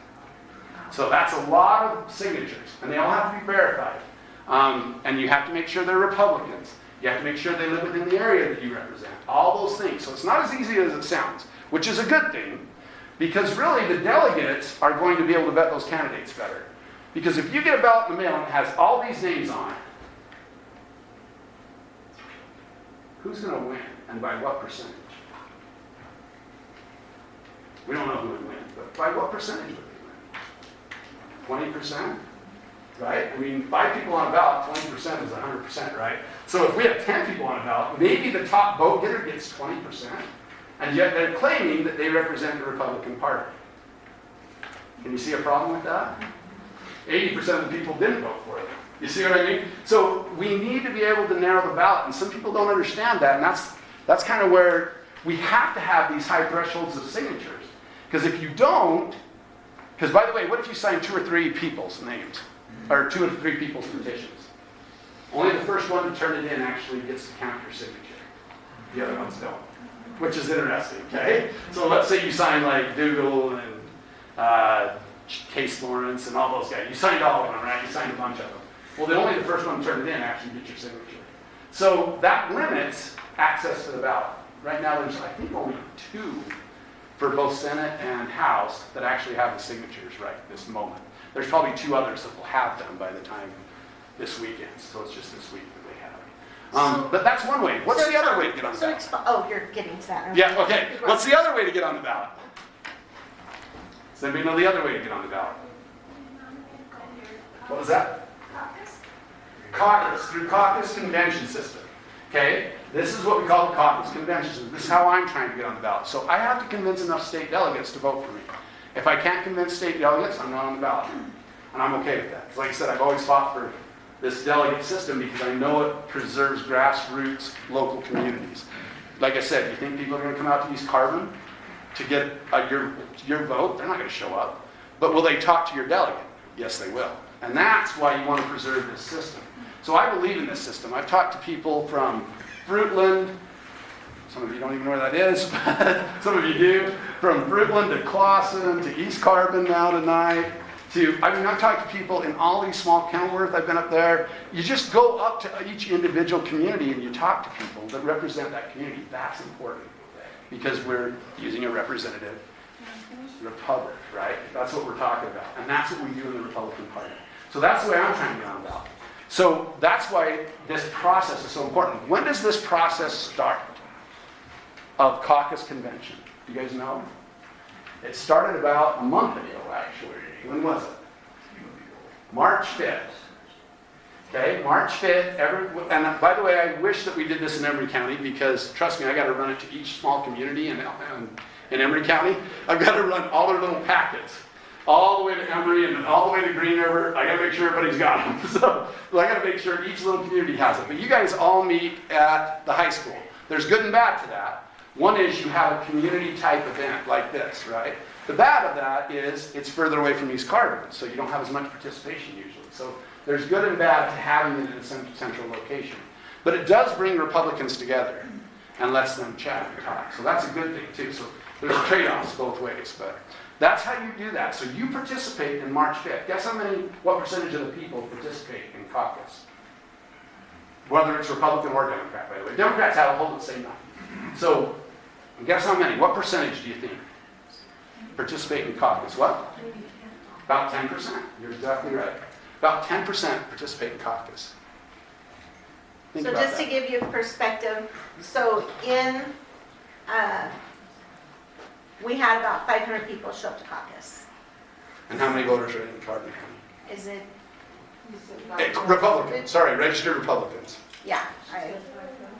So that's a lot of signatures, and they all have to be verified. And you have to make sure they're Republicans. You have to make sure they live within the area that you represent. All those things. So it's not as easy as it sounds, which is a good thing, because really the delegates are going to be able to vet those candidates better. Because if you get a ballot in the mail and it has all these names on it, who's going to win, and by what percentage? We don't know who would win, but by what percentage would they win? 20%? Right? I mean, 5 people on a ballot, 20% is 100%, right? So if we have 10 people on a ballot, maybe the top vote getter gets 20%, and yet they're claiming that they represent the Republican Party. Can you see a problem with that? 80% of the people didn't vote for it. You see what I mean? So we need to be able to narrow the ballot, and some people don't understand that, and that's kind of where we have to have these high thresholds of signatures. Because if you don't, because by the way, what if you sign 2 or 3 people's names? Or 2 or 3 people's petitions? Only the first one to turn it in actually gets to count your signature. The other ones don't. Which is interesting, okay? So let's say you sign like Dougal and Case Lawrence and all those guys. You signed all of them, right? You signed a bunch of them. Well, only the first one to turn it in actually gets your signature. So that limits access to the ballot. Right now there's, I think, only 2 for both Senate and House that actually have the signatures right this moment. There's probably 2 others that will have them by the time this weekend. So it's just this week that they have it. But that's one way. What's the other way to get on the ballot? You're getting to that. Yeah, okay. What's the other way to get on the ballot? Does anybody know the other way to get on the ballot? What was that? Caucus, through caucus convention system. Okay? This is what we call the caucus convention system. This is how I'm trying to get on the ballot. So I have to convince enough state delegates to vote for me. If I can't convince state delegates, I'm not on the ballot. And I'm okay with that. Like I said, I've always fought for this delegate system because I know it preserves grassroots local communities. Like I said, you think people are going to come out to East Carbon to get your vote? They're not going to show up. But will they talk to your delegate? Yes, they will. And that's why you want to preserve this system. So I believe in this system. I've talked to people from Fruitland. Some of you don't even know where that is, but some of you do. From Fruitland to Clawson to East Carbon now tonight. I've talked to people in all these small, Kenilworth, I've been up there. You just go up to each individual community and you talk to people that represent that community. That's important because we're using a representative republic, right? That's what we're talking about. And that's what we do in the Republican Party. So that's the way I'm trying to get on the ballot. So that's why this process is so important. When does this process start of caucus convention? Do you guys know? It started about a month ago, actually. When was it? March 5th. Okay, March 5th. And by the way, I wish that we did this in Emory County because, trust me, I got to run it to each small community in Emory County. I've got to run all their little packets. All the way to Emory and then all the way to Green River. I got to make sure everybody's got them. So I got to make sure each little community has it. But you guys all meet at the high school. There's good and bad to that. One is you have a community type event like this, right? The bad of that is it's further away from East Carbon, so you don't have as much participation usually. So there's good and bad to having it in a central location. But it does bring Republicans together and lets them chat and talk. So that's a good thing too. So there's trade-offs both ways, but that's how you do that. So you participate in March 5th. Guess what percentage of the people participate in caucus? Whether it's Republican or Democrat, by the way. Democrats have a whole the same number. So guess how many? What percentage do you think participate in caucus? What? About 10%. You're exactly right. About 10% participate in caucus. Think So about just that. to give you perspective, so we had about 500 people show up to caucus. And how many voters are in Carbon County? Is it? Republicans. Sorry, registered Republicans. Yeah. I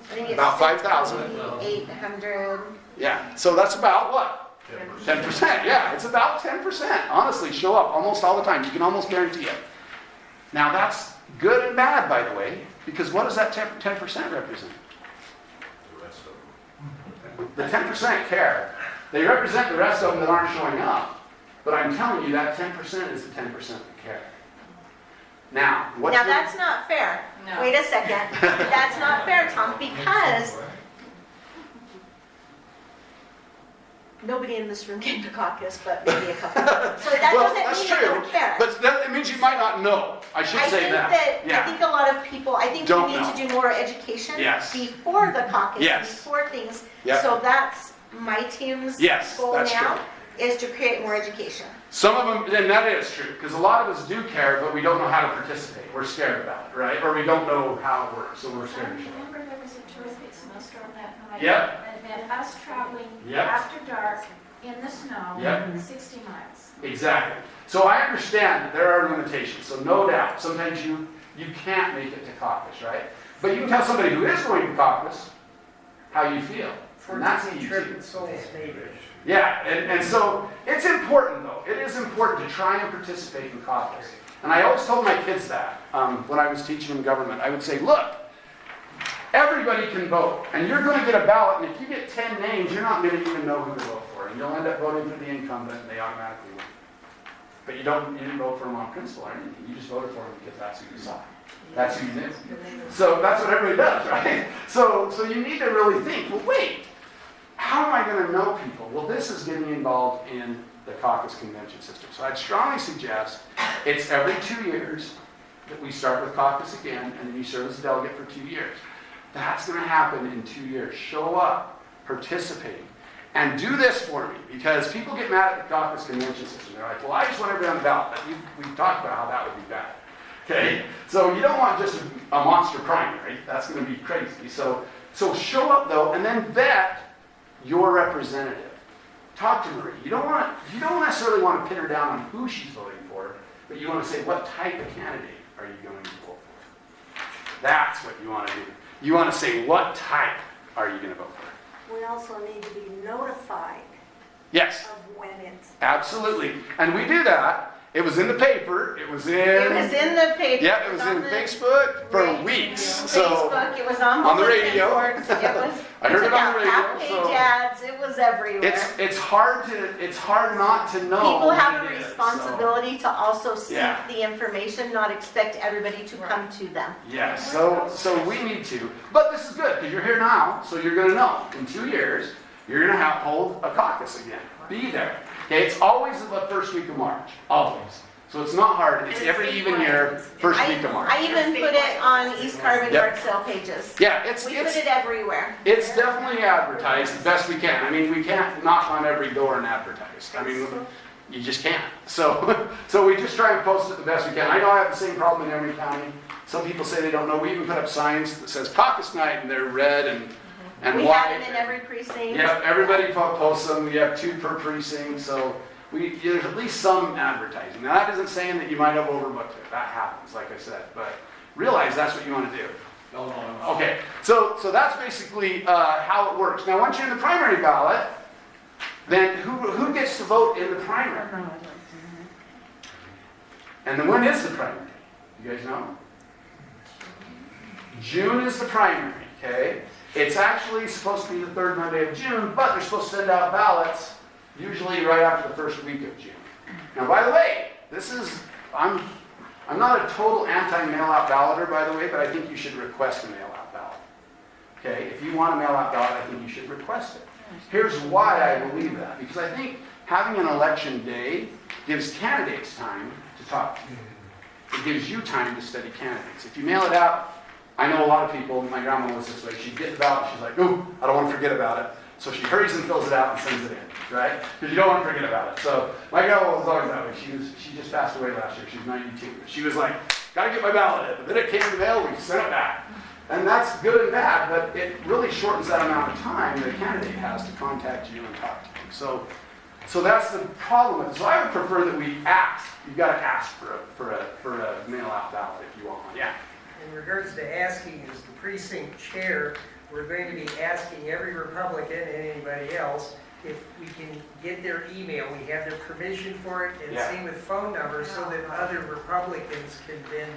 think it's About 5,000. 800. Yeah. So that's about what? 10%. Yeah, it's about 10%. Honestly, show up almost all the time. You can almost guarantee it. Now that's good and bad, by the way, because what does that 10% represent? The 10% care. They represent the rest of them that aren't showing up. But I'm telling you, that 10% is the 10% that care. Now, That's not fair. No. Wait a second. That's not fair, Tom, because nobody in this room came to caucus, but maybe a couple. So that well, doesn't that's mean true, they don't care. But it means you might not know. I should say that. I think a lot of people, I think Don't we need know. to do more education Yes. before the caucus, Yes. before things. Yep. So that's my team's goal that's now, true. is to create more education. Some of them, and that is true, because a lot of us do care, but we don't know how to participate. We're scared about it, right? Or we don't know how it works, so we're scared to show up. Remember there was a terrific snowstorm that night? Yep. And us traveling Yep. after dark in the snow, Yep. 60 miles. Exactly. So I understand that there are limitations, so no doubt. Sometimes you can't make it to caucus, right? But you can tell somebody who is going to caucus how you feel. And that's key too. Yeah, and so it's important though. It is important to try and participate in caucus. And I always told my kids that when I was teaching them government. I would say, look, everybody can vote, and you're going to get a ballot, and if you get 10 names, you're not going to even know who to vote for, and you'll end up voting for the incumbent, and they automatically win. But you didn't vote for them on principle or anything. You just voted for them because that's who you saw. That's who you knew. So that's what everybody does, right? So you need to really think, well, wait, how am I going to know people? Well, this is getting involved in the caucus convention system. So I'd strongly suggest it's every 2 years that we start with caucus again, and then you serve as a delegate for 2 years. That's going to happen in 2 years. Show up, participate, and do this for me, because people get mad at the caucus convention system. They're like, well, I just want everybody on the ballot. We've talked about how that would be bad. Okay? So you don't want just a monster primary. That's going to be crazy. So show up, though, and then vet your representative. Talk to Marie. You don't necessarily want to pin her down on who she's voting for, but you want to say, what type of candidate are you going to vote for? That's what you want to do. You want to say, what type are you going to vote for? We also need to be notified Yes. of when it's. Absolutely. And we do that. It was in the paper. It was in the paper. Yeah, it was in Facebook for weeks. So Facebook, it was on the bulletin radio. boards, it was, I heard it on the radio. half-page So ads, it was everywhere. it's hard not to know. People have what a it is, responsibility to also seek Yeah. the information, not expect everybody to come to them. Yeah, so we need to. But this is good because you're here now, so you're going to know. In 2 years, you're going to hold a caucus again. Be there. Okay, it's always the first week of March. Always. So it's not hard. It's every even year, first week of March. I even put it on East Carbon Yep. yard sale pages. Yeah, We put it everywhere. It's definitely advertised the best we can. I mean, we can't knock on every door and advertise. I mean, you just can't. So we just try and post it the best we can. I know I have the same problem in every county. Some people say they don't know. We even put up signs that says caucus night, and they're red and We white. have it in every precinct. Yeah, everybody posts them. We have 2 per precinct, so there's at least some advertising. Now, that isn't saying that you might have overbooked it. That happens, like I said. But realize that's what you want to do. Okay, so that's basically how it works. Now, once you're in the primary ballot, then who gets to vote in the primary? And then when is the primary? You guys know? June is the primary, okay? It's actually supposed to be the 3rd Monday of June, but they're supposed to send out ballots usually right after the first week of June. Now, by the way, I'm not a total anti-mail-out balloter, by the way, but I think you should request a mail-out ballot. Okay, if you want a mail-out ballot, I think you should request it. Here's why I believe that. Because I think having an election day gives candidates time to talk. It gives you time to study candidates. If you mail it out, I know a lot of people, my grandma was this way, she'd get the ballot, she's like, ooh, I don't want to forget about it. So she hurries and fills it out and sends it in, right? Because you don't want to forget about it. So my grandma was always that way. She just passed away last year. She's 92. She was like, gotta get my ballot in. But then it came in the mail, we sent it back. And that's good and bad, but it really shortens that amount of time the candidate has to contact you and talk to you. So that's the problem with it. So I would prefer that we ask. You've got to ask for a mail-out ballot if you want one. Yeah. In regards to asking, as the precinct chair, we're going to be asking every Republican and anybody else if we can get their email. We have their permission for it, and same with phone numbers, so that other Republicans can then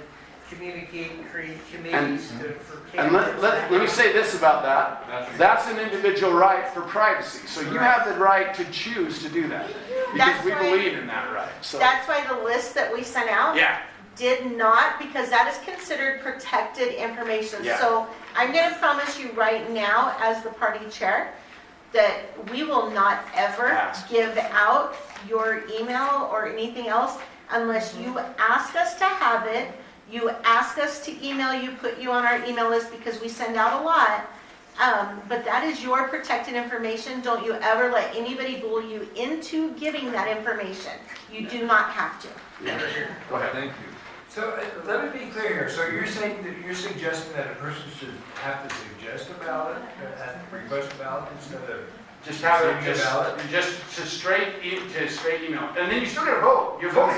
communicate and create committees for candidates. And let me say this about that. That's an individual right for privacy. So you have the right to choose to do that. Because we believe in that right. So That's why the list that we sent out did not, because that is considered protected information. Yeah. So I'm going to promise you right now, as the party chair, that we will not ever give out your email or anything else unless you ask us to have it. You ask us to email you, put you on our email list, because we send out a lot. But that is your protected information. Don't you ever let anybody bully you into giving that information. You do not have to. Go ahead. Thank you. So let me be clear here. So you're saying that you're suggesting that a person should have to suggest a ballot, request a ballot instead of just have it receiving a ballot? just to straight email, and then you still got to vote. You're voting.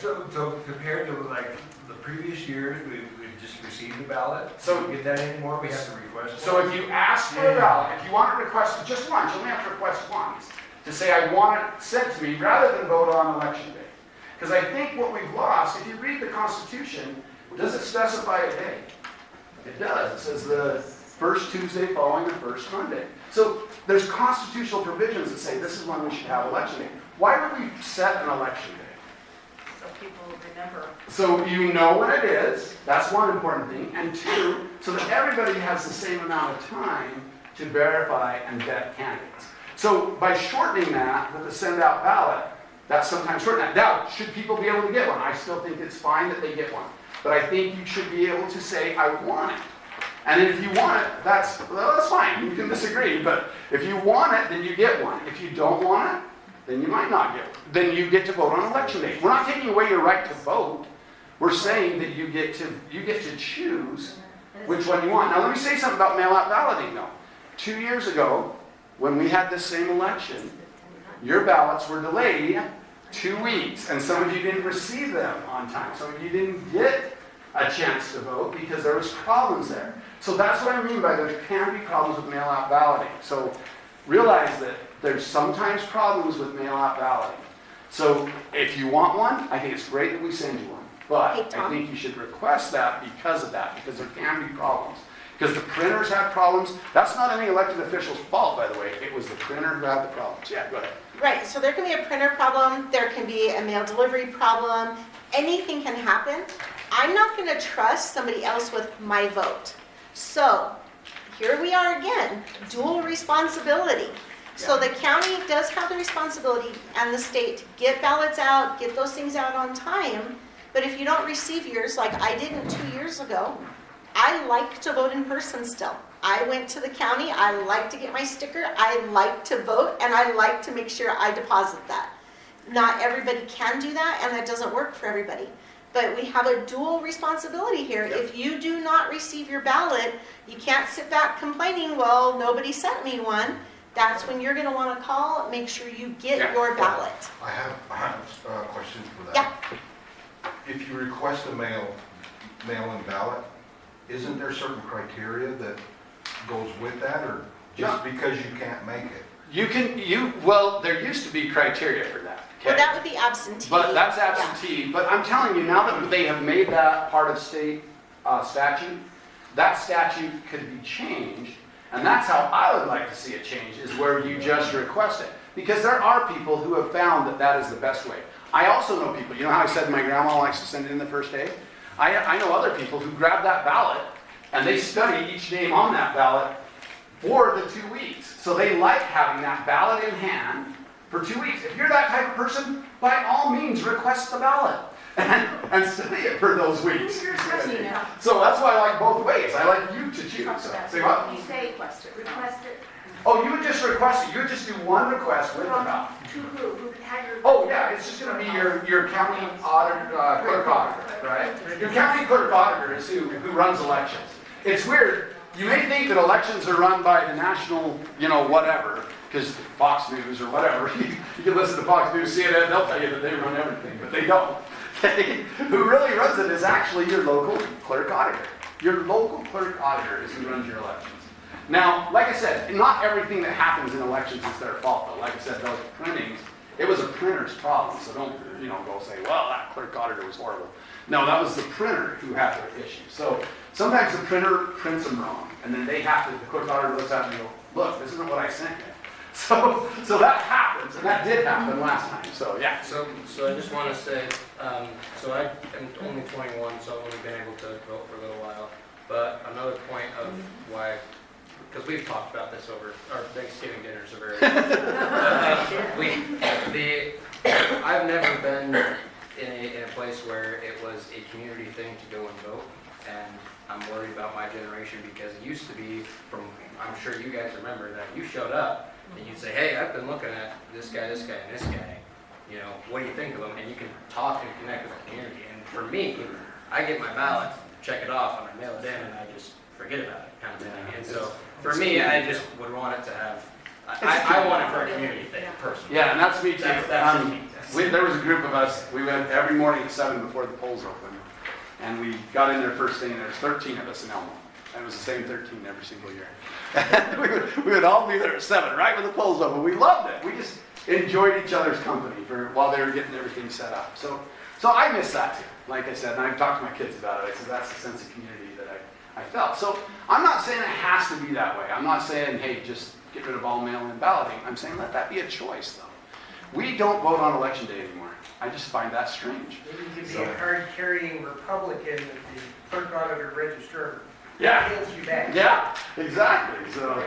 So compared to like the previous years, we just received the ballot. So we get that anymore. We have to request one. So if you ask for a ballot, if you want to request just once, you only have to request once to say I want it sent to me, rather than vote on election day. Because I think what we've lost, if you read the Constitution, does it specify a day? It does. It says the first Tuesday following the first Monday. So there's constitutional provisions that say this is when we should have election day. Why would we set an election day? So people remember. So you know when it is. That's one important thing. And two, so that everybody has the same amount of time to verify and vet candidates. So by shortening that with the send-out ballot, that's sometimes shorten that. Now, should people be able to get one? I still think it's fine that they get one. But I think you should be able to say, I want it. And if you want it, that's fine. You can disagree. But if you want it, then you get one. If you don't want it, then you might not get one. Then you get to vote on election day. We're not taking away your right to vote. We're saying that you get to choose which one you want. Now, let me say something about mail-out balloting, though. 2 years ago, when we had this same election, your ballots were delayed 2 weeks, and some of you didn't receive them on time. Some of you didn't get a chance to vote because there was problems there. So that's what I mean by there can be problems with mail-out balloting. So realize that there's sometimes problems with mail-out balloting. So if you want one, I think it's great that we send you one. But I think you should request that because of that, because there can be problems. Because the printers have problems. That's not any elected official's fault, by the way. It was the printer who had the problems. Yeah, go ahead. Right, so there can be a printer problem, there can be a mail delivery problem, anything can happen. I'm not going to trust somebody else with my vote. So here we are again, dual responsibility. So the county does have the responsibility and the state to get ballots out, get those things out on time. But if you don't receive yours, like I didn't 2 years ago, I like to vote in person still. I went to the county, I like to get my sticker, I like to vote, and I like to make sure I deposit that. Not everybody can do that, and that doesn't work for everybody. But we have a dual responsibility here. Yep. If you do not receive your ballot, you can't sit back complaining, well, nobody sent me one. That's when you're going to want to call, make sure you get your ballot. I have a question for that. Yeah. If you request a mail-in ballot, isn't there certain criteria that goes with that, or just because you can't make it? Well, there used to be criteria for that. Okay? Well, that would be absentee. But that's absentee. Yeah. But I'm telling you, now that they have made that part of state statute, that statute could be changed, And that's how I would like to see it change, is where you just request it. Because there are people who have found that that is the best way. I also know people, you know how I said my grandma likes to send it in the first day? I know other people who grab that ballot and they study each name on that ballot for the 2 weeks. So they like having that ballot in hand for 2 weeks. If you're that type of person, by all means request the ballot and study it for those weeks. So that's why I like both ways. I like you to choose. So, say what? You say request it. Request it. Oh, you would just request it. You would just do one request with the ballot. To who? Who had your... Oh, yeah, it's just going to be your county auditor, clerk auditor, right? Your county clerk auditor is who runs elections. It's weird. You may think that elections are run by the national, whatever, because Fox News or whatever. You can listen to Fox News, CNN, they'll tell you that they run everything, but they don't. Who really runs it is actually your local clerk auditor. Your local clerk auditor is who runs your elections. Now, like I said, not everything that happens in elections is their fault, though. Like I said, those printings, it was a printer's problem, so don't, go say, well, that clerk auditor was horrible. No, that was the printer who had the issue. So sometimes the printer prints them wrong, and then the clerk auditor looks at it and goes, look, this isn't what I sent you. So that happens, and that did happen last time, so yeah. So I just want to say, so I am only 21, so I've only been able to vote for a little while. But another point of why, because we've talked about this over our Thanksgiving dinners are very I've never been in a place where it was a community thing to go and vote, and I'm worried about my generation because it used to be, I'm sure you guys remember that you showed up and you'd say, hey, I've been looking at this guy, and this guy, what do you think of them? And you can talk and connect with the community. And for me, I get my ballot, check it off, and I mail it in, and I just forget about it, kind of thing. And so for me, I just would want it to have, I want it for a community thing, personally. Yeah, and that's me too. That's me. There was a group of us, we went every morning at 7 before the polls opened, and we got in there first thing, and there was 13 of us in Elmo. And it was the same 13 every single year. we would all be there at 7, right when the polls opened. We loved it. We just enjoyed each other's company while they were getting everything set up. So I miss that too, like I said, and I've talked to my kids about it. I said that's the sense of community that I felt. So I'm not saying it has to be that way. I'm not saying, hey, just get rid of all mail-in balloting. I'm saying let that be a choice, though. We don't vote on election day anymore. I just find that strange. Maybe you could be a card-carrying Republican with the clerk auditor registrar. Yeah. Kills you back. Yeah, exactly. So,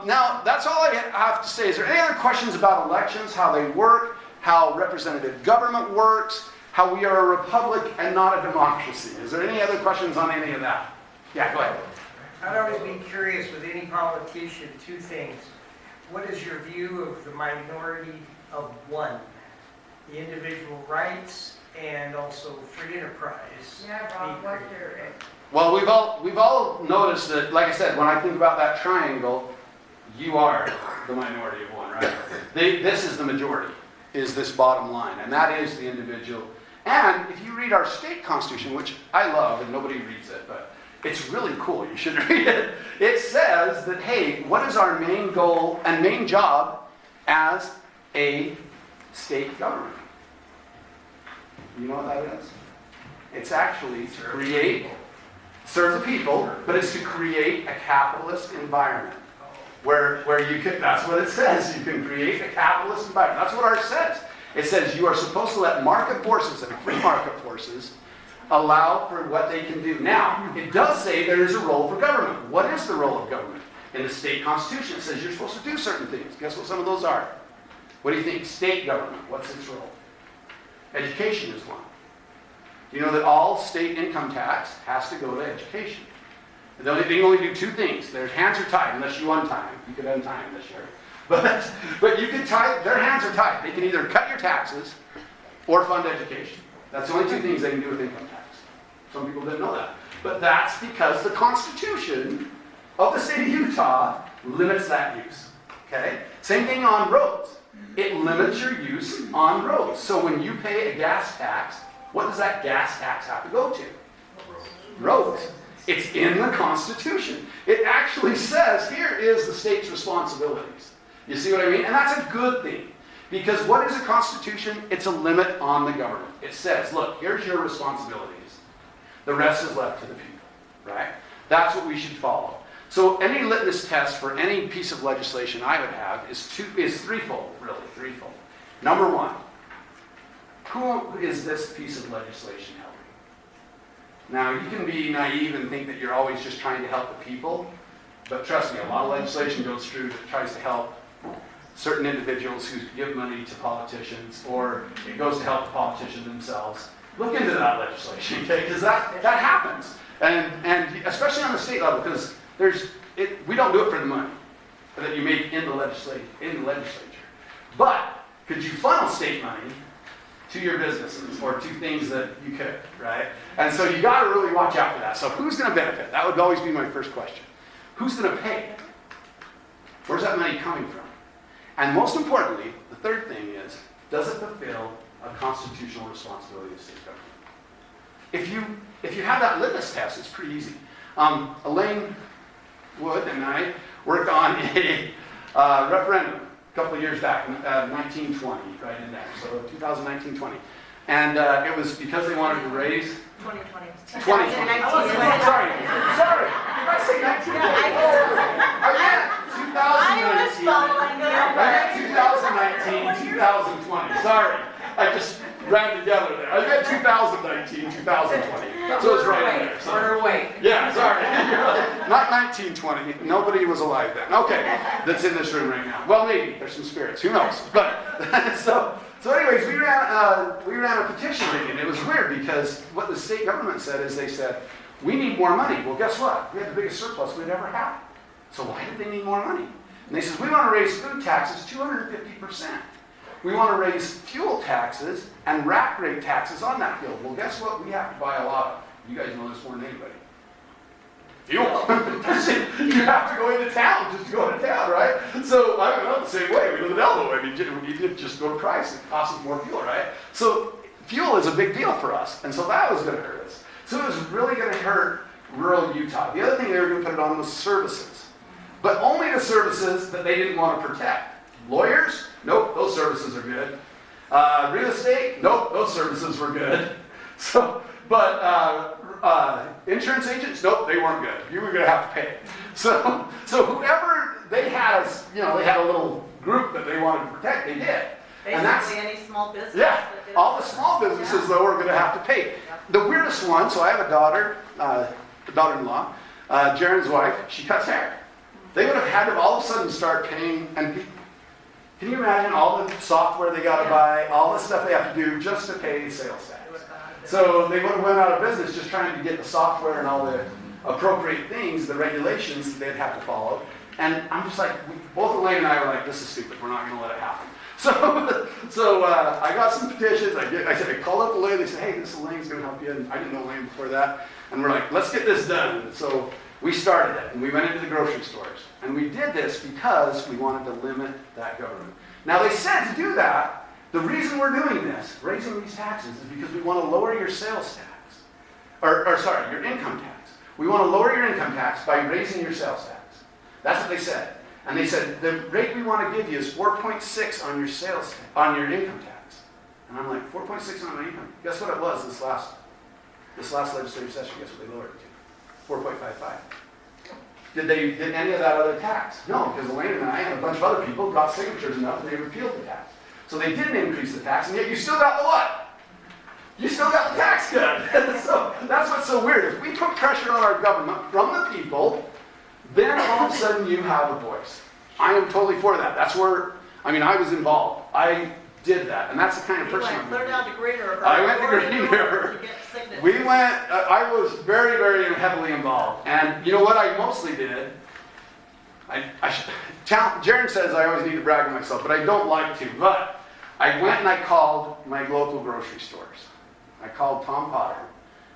now that's all I have to say. Is there any other questions about elections, how they work, how representative government works, how we are a republic and not a democracy? Is there any other questions on any of that? Yeah, go ahead. I'd always be curious with any politician, two things. What is your view of the minority of one? The individual rights and also free enterprise. Yeah, Bob, what's your... Well, we've all noticed that, like I said, when I think about that triangle, you are the minority of one, right? This is the majority, is this bottom line, and that is the individual. And if you read our state constitution, which I love, and nobody reads it, but it's really cool, you should read it. It says that, hey, what is our main goal and main job as a state government? You know what that is? It's actually to serve the people, but it's to create a capitalist environment where you can, that's what it says, you can create a capitalist environment. That's what ours says. It says you are supposed to let market forces and free market forces allow for what they can do. Now, it does say there is a role for government. What is the role of government? In the state constitution, it says you're supposed to do certain things. Guess what some of those are? What do you think? State government, what's its role? Education is one. You know that all state income tax has to go to education. They can only do two things. Their hands are tied unless you untie them. You could untie them this year. But you can tie, their hands are tied. They can either cut your taxes or fund education. That's the only two things they can do with income tax. Some people didn't know that. But that's because the Constitution of the state of Utah limits that use. Okay? Same thing on roads. It limits your use on roads. So when you pay a gas tax, what does that gas tax have to go to? Roads. It's in the Constitution. It actually says, here is the state's responsibilities. You see what I mean? And that's a good thing. Because what is a Constitution? It's a limit on the government. It says, look, here's your responsibilities. The rest is left to the people. Right? That's what we should follow. So any litmus test for any piece of legislation I would have is threefold, really, threefold. Number one, who is this piece of legislation helping? Now, you can be naive and think that you're always just trying to help the people, but trust me, a lot of legislation goes through that tries to help certain individuals who give money to politicians, or it goes to help the politicians themselves. Look into that legislation, okay? Because that happens, and especially on the state level, because we don't do it for the money that you make in the legislature. But could you funnel state money to your businesses or to things that you could, right? And so you got to really watch out for that. So who's going to benefit? That would always be my first question. Who's going to pay? Where's that money coming from? And most importantly, the third thing is, does it fulfill a constitutional responsibility of state government? If you have that litmus test, it's pretty easy. Elaine Wood and I worked on a referendum a couple of years back, 1920, right in there, so 2019-20. And it was because they wanted to raise 2020. 2020. Sorry. Did I say 1920? I was following. I meant 2019, 2020. Sorry. I just ran together there. I meant 2019, 2020. So it's right in there. So. We're awake. Yeah, sorry. Not 1920. Nobody was alive then. Okay. That's in this room right now. Well, maybe. There's some spirits. Who knows? But So anyways, we ran a petition thing, and it was weird because what the state government said is they said, we need more money. Well, guess what? We had the biggest surplus we'd ever had. So why did they need more money? And they said, we want to raise food taxes 250%. We want to raise fuel taxes and rack rate taxes on that fuel. Well, guess what? We have to buy a lot of. You guys know this more than anybody. Fuel. You have to go into town just to go into town, right? So I don't know the same way. We live in Elbow. I mean, you did just go to price. It costs us more fuel, right? So fuel is a big deal for us, and so that was going to hurt us. So it was really going to hurt rural Utah. The other thing they were going to put it on was services, but only the services that they didn't want to protect. Lawyers? Nope, those services are good. Real estate? Nope, those services were good. But insurance agents? Nope, they weren't good. You were going to have to pay. So whoever they had, they had a little group that they wanted to protect. They did. Basically, any small business. Yeah, all the small businesses though are going to have to pay. The weirdest one. So I have a daughter-in-law, Jaren's wife. She cuts hair. They would have had to all of a sudden start paying. And can you imagine all the software they got to buy, all the stuff they have to do just to pay sales tax? So they would have went out of business just trying to get the software and all the appropriate things, the regulations that they'd have to follow. And I'm just like, both Elaine and I were like, this is stupid. We're not going to let it happen. So I got some petitions. I called up Elaine. They said, hey, this Elaine's going to help you. And I didn't know Elaine before that. And we're like, let's get this done. And so we started it. And we went into the grocery stores. And we did this because we wanted to limit that government. Now they said to do that, the reason we're doing this, raising these taxes, is because we want to lower your sales tax. Your income tax. We want to lower your income tax by raising your sales tax. That's what they said. And they said, the rate we want to give you is 4.6 on your on your income tax. And I'm like, 4.6 on my income? Guess what it was this last legislative session? Guess what they lowered it to? 4.55. Did any of that other tax? No, because Elaine and I and a bunch of other people got signatures enough and they repealed the tax. So they didn't increase the tax, and yet you still got the what? You still got the tax cut. So that's what's so weird. If we put pressure on our government from the people, then all of a sudden you have a voice. I am totally for that. That's where, I was involved. I did that, and that's the kind of person I'm clear down to Green River. I went to Green River. I was very, very heavily involved. And you know what I mostly did? Jaren says I always need to brag on myself, but I don't like to. But I went and I called my local grocery stores. I called Tom Potter,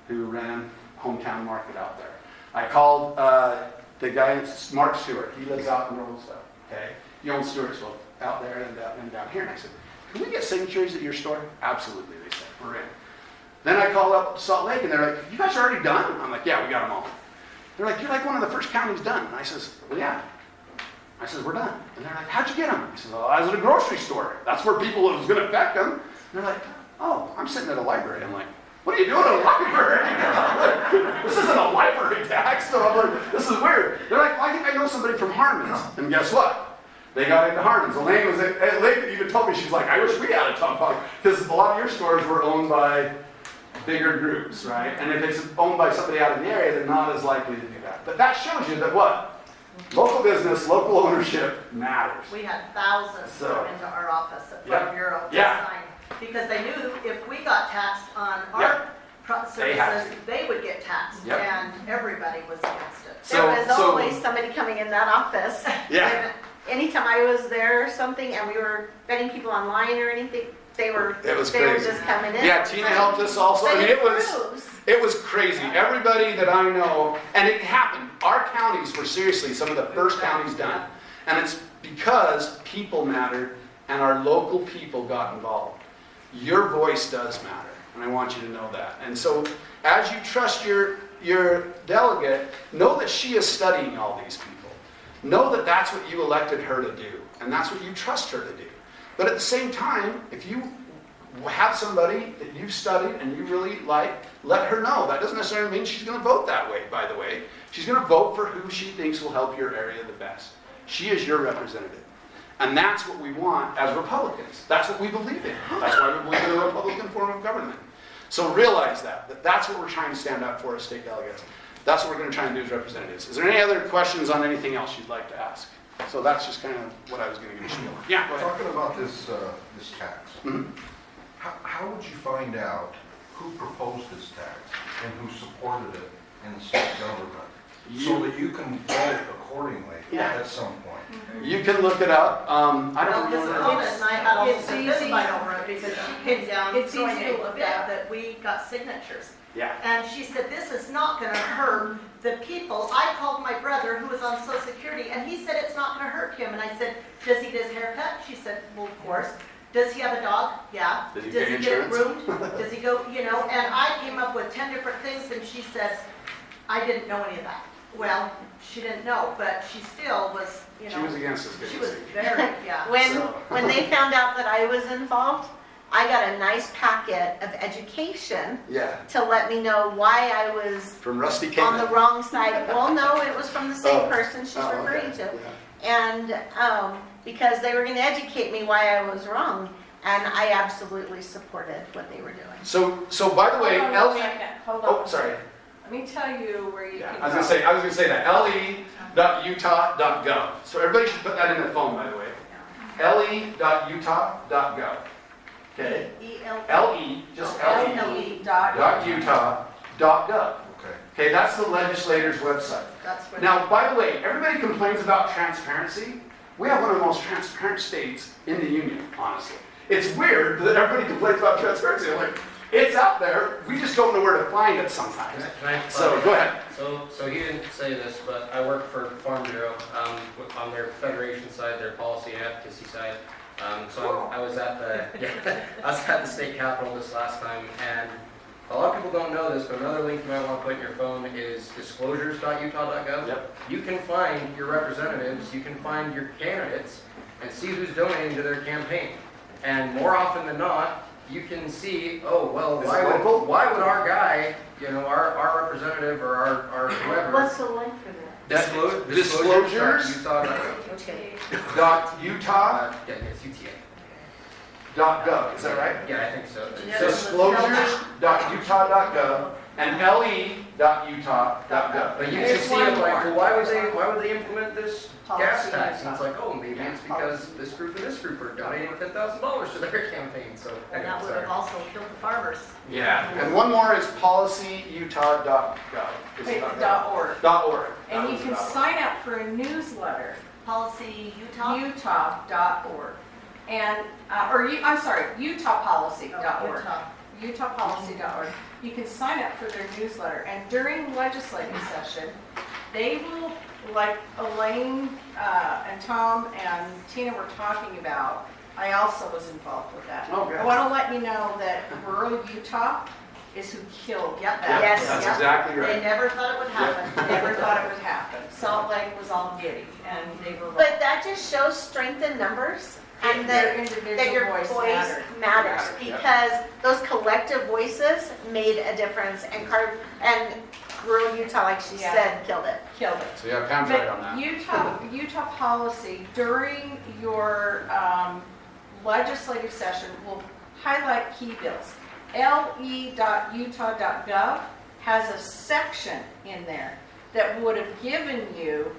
who ran Hometown Market out there. I called the guy, Mark Stewart. He lives out in Roseville. Okay, he owns Stewartsville out there and down here. And I said, can we get signatures at your store? Absolutely, they said. We're in. Then I called up Salt Lake, and they're like, you guys are already done? I'm like, yeah, we got them all. They're like, you're like one of the first counties done. And I says, well, yeah. I said, we're done. And they're like, how'd you get them? I said, well, I was at a grocery store. That's where people, it was going to affect them. And they're like, oh, I'm sitting at a library. I'm like, what are you doing in a library? This isn't a library tax. So I'm like, this is weird. They're like, well, I think I know somebody from Harmon's. And guess what? They got into Harmon's. Elaine even told me, she's like, I wish we had a Tom Park. Because a lot of your stores were owned by bigger groups, right? And if it's owned by somebody out of the area, they're not as likely to do that. But that shows you that what? Local business, local ownership matters. We had thousands come into our office at Farm Bureau to sign because they knew if we got taxed on our services, they would get taxed, and everybody was against it. There was always somebody coming in that office. And anytime I was there or something, and we were vetting people online or anything, they were just coming in. Yeah, Tina helped us also. I mean, it was crazy. Everybody that I know, and it happened. Our counties were seriously some of the first counties done. And it's because people mattered and our local people got involved. Your voice does matter, and I want you to know that. And so as you trust your delegate, know that she is studying all these people. Know that that's what you elected her to do, and that's what you trust her to do. But at the same time, if you have somebody that you've studied and you really like, let her know. That doesn't necessarily mean she's going to vote that way, by the way. She's going to vote for who she thinks will help your area the best. She is your representative. And that's what we want as Republicans. That's what we believe in. That's why we believe in a Republican form of government. So realize that's what we're trying to stand up for as state delegates. That's what we're going to try and do as representatives. Is there any other questions on anything else you'd like to ask? So that's just kind of what I was going to give you a spiel on. Yeah, go ahead. Talking about this tax, how would you find out who proposed this tax and who supported it in the state government so that you can vote accordingly at some point? You can look it up. I don't know. And I had almost a fist fight over it because she came down going to look at that we got signatures. Yeah. And she said, this is not going to hurt the people. I called my brother who was on Social Security, and he said it's not going to hurt him. And I said, does he get his hair cut? She said, well, of course. Does he have a dog? Yeah. Does he get it insurance? groomed? Does he go, and I came up with 10 different things, and she says, I didn't know any of that. Well, she didn't know, but she still was, She was against this. She was very, When they found out that I was involved, I got a nice packet of education to let me know why I was from Rusty on the wrong side. Well, no, it was from the same person she's referring to. And because they were going to educate me why I was wrong. And I absolutely supported what they were doing. So by the way, Ellie. Hold on. Oh, sorry. Let me tell you where you can I was going to say that. le.utah.gov. So everybody should put that in their phone, by the way. le.utah.gov. Okay. le.utah.gov. Okay, that's the legislator's website. Now, by the way, everybody complains about transparency. We have one of the most transparent states in the union, honestly. It's weird that everybody complains about transparency. I'm like, it's out there. We just don't know where to find it sometimes. So go ahead. So he didn't say this, but I work for Farm Bureau on their federation side, their policy and advocacy side. I was at the state capitol this last time, and a lot of people don't know this, but another link you might want to put in your phone is disclosures.utah.gov. Yep. You can find your representatives, you can find your candidates, and see who's donating to their campaign. And more often than not, you can see, why would our guy, our representative or our whoever. What's the link for that? Disclosures.utah.gov. Is that right? Yeah, I think so. Disclosures.utah.gov and le.utah.gov. But you can see it like, well, why would they implement this gas tax? And it's like, oh, maybe it's because this group and this group are donating $10,000 to their campaign. So and that would have also killed the farmers. Yeah. And one more is policyutah.gov. .org. And you can sign up for a newsletter. PolicyUtah.org. And utahpolicy.org. Utahpolicy.org. You can sign up for their newsletter, and during legislative session, they will, like Elaine and Tom and Tina were talking about. I also was involved with that. Okay. I want to let you know that rural Utah is who killed that. Yes, that's exactly right. They never thought it would happen. Never thought it would happen. Salt Lake was all giddy, and they were. But that just shows strength in numbers. and Their that individual your voice voice matters. matters, Yeah. because those collective voices made a difference, and rural Utah, like she Yeah. said, killed it. Killed it. So yeah, Pam's right on that. But Utah policy during your legislative session will highlight key bills. le.utah.gov has a section in there that would have given you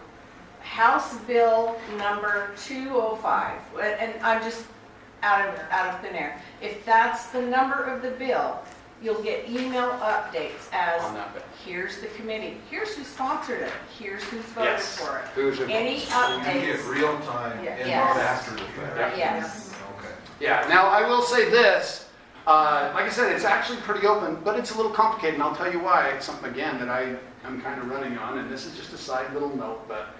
House Bill number 205, and I'm just out of thin air. If that's the number of the bill, you'll get email updates as On that bill. here's the committee, here's who sponsored it, here's who's voted Yes. for it. Who's in Any votes. So you updates? get real time and Yes. not after the fact. Yes. Okay. Yeah, now I will say this, like I said, it's actually pretty open, but it's a little complicated, and I'll tell you why. It's something, again, that I'm kind of running on, and this is just a side little note, but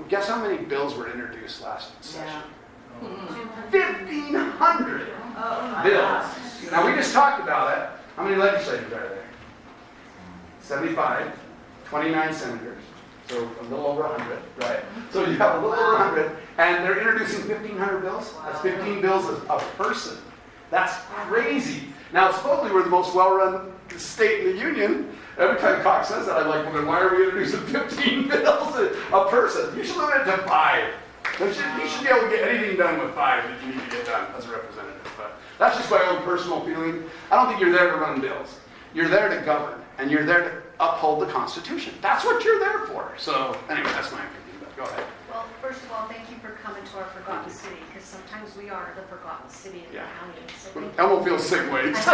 guess how many bills were introduced last session? 1,500 bills. Now, we just talked about it. How many legislators are there? 75, 29 senators, so a little over 100, right? So you have a little over 100, and they're introducing 1,500 bills? That's 15 bills a person. That's crazy. Now, supposedly we're the most well-run state in the union. Every time Cox says that, I'm like, well, then why are we introducing 15 bills a person? You should limit it to 5. You should be able to get anything done with 5 that you need to get done as a representative. But that's just my own personal feeling. I don't think you're there to run bills. You're there to govern, and you're there to uphold the Constitution. That's what you're there for. So, anyway, that's my opinion. But go ahead. Well, first of all, thank you for coming to our forgotten city, because sometimes we are the forgotten city in the county. So thank you. Elmo feels sick, wait. But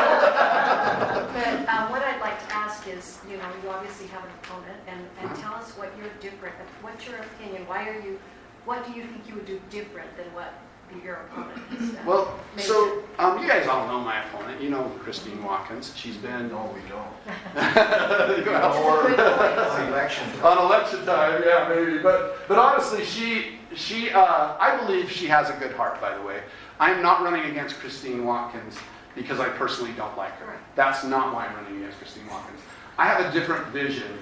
what I'd like to ask is, you obviously have an opponent, and tell us what you're different. What's your opinion? What do you think you would do different than what your opponent has done? Well, so you guys all know my opponent. You know Christine Watkins. She's been. No, we don't. Or On election time. on election time, yeah, maybe. But honestly, I believe she has a good heart. By the way, I'm not running against Christine Watkins because I personally don't like her. That's not why I'm running against Christine Watkins. I have a different vision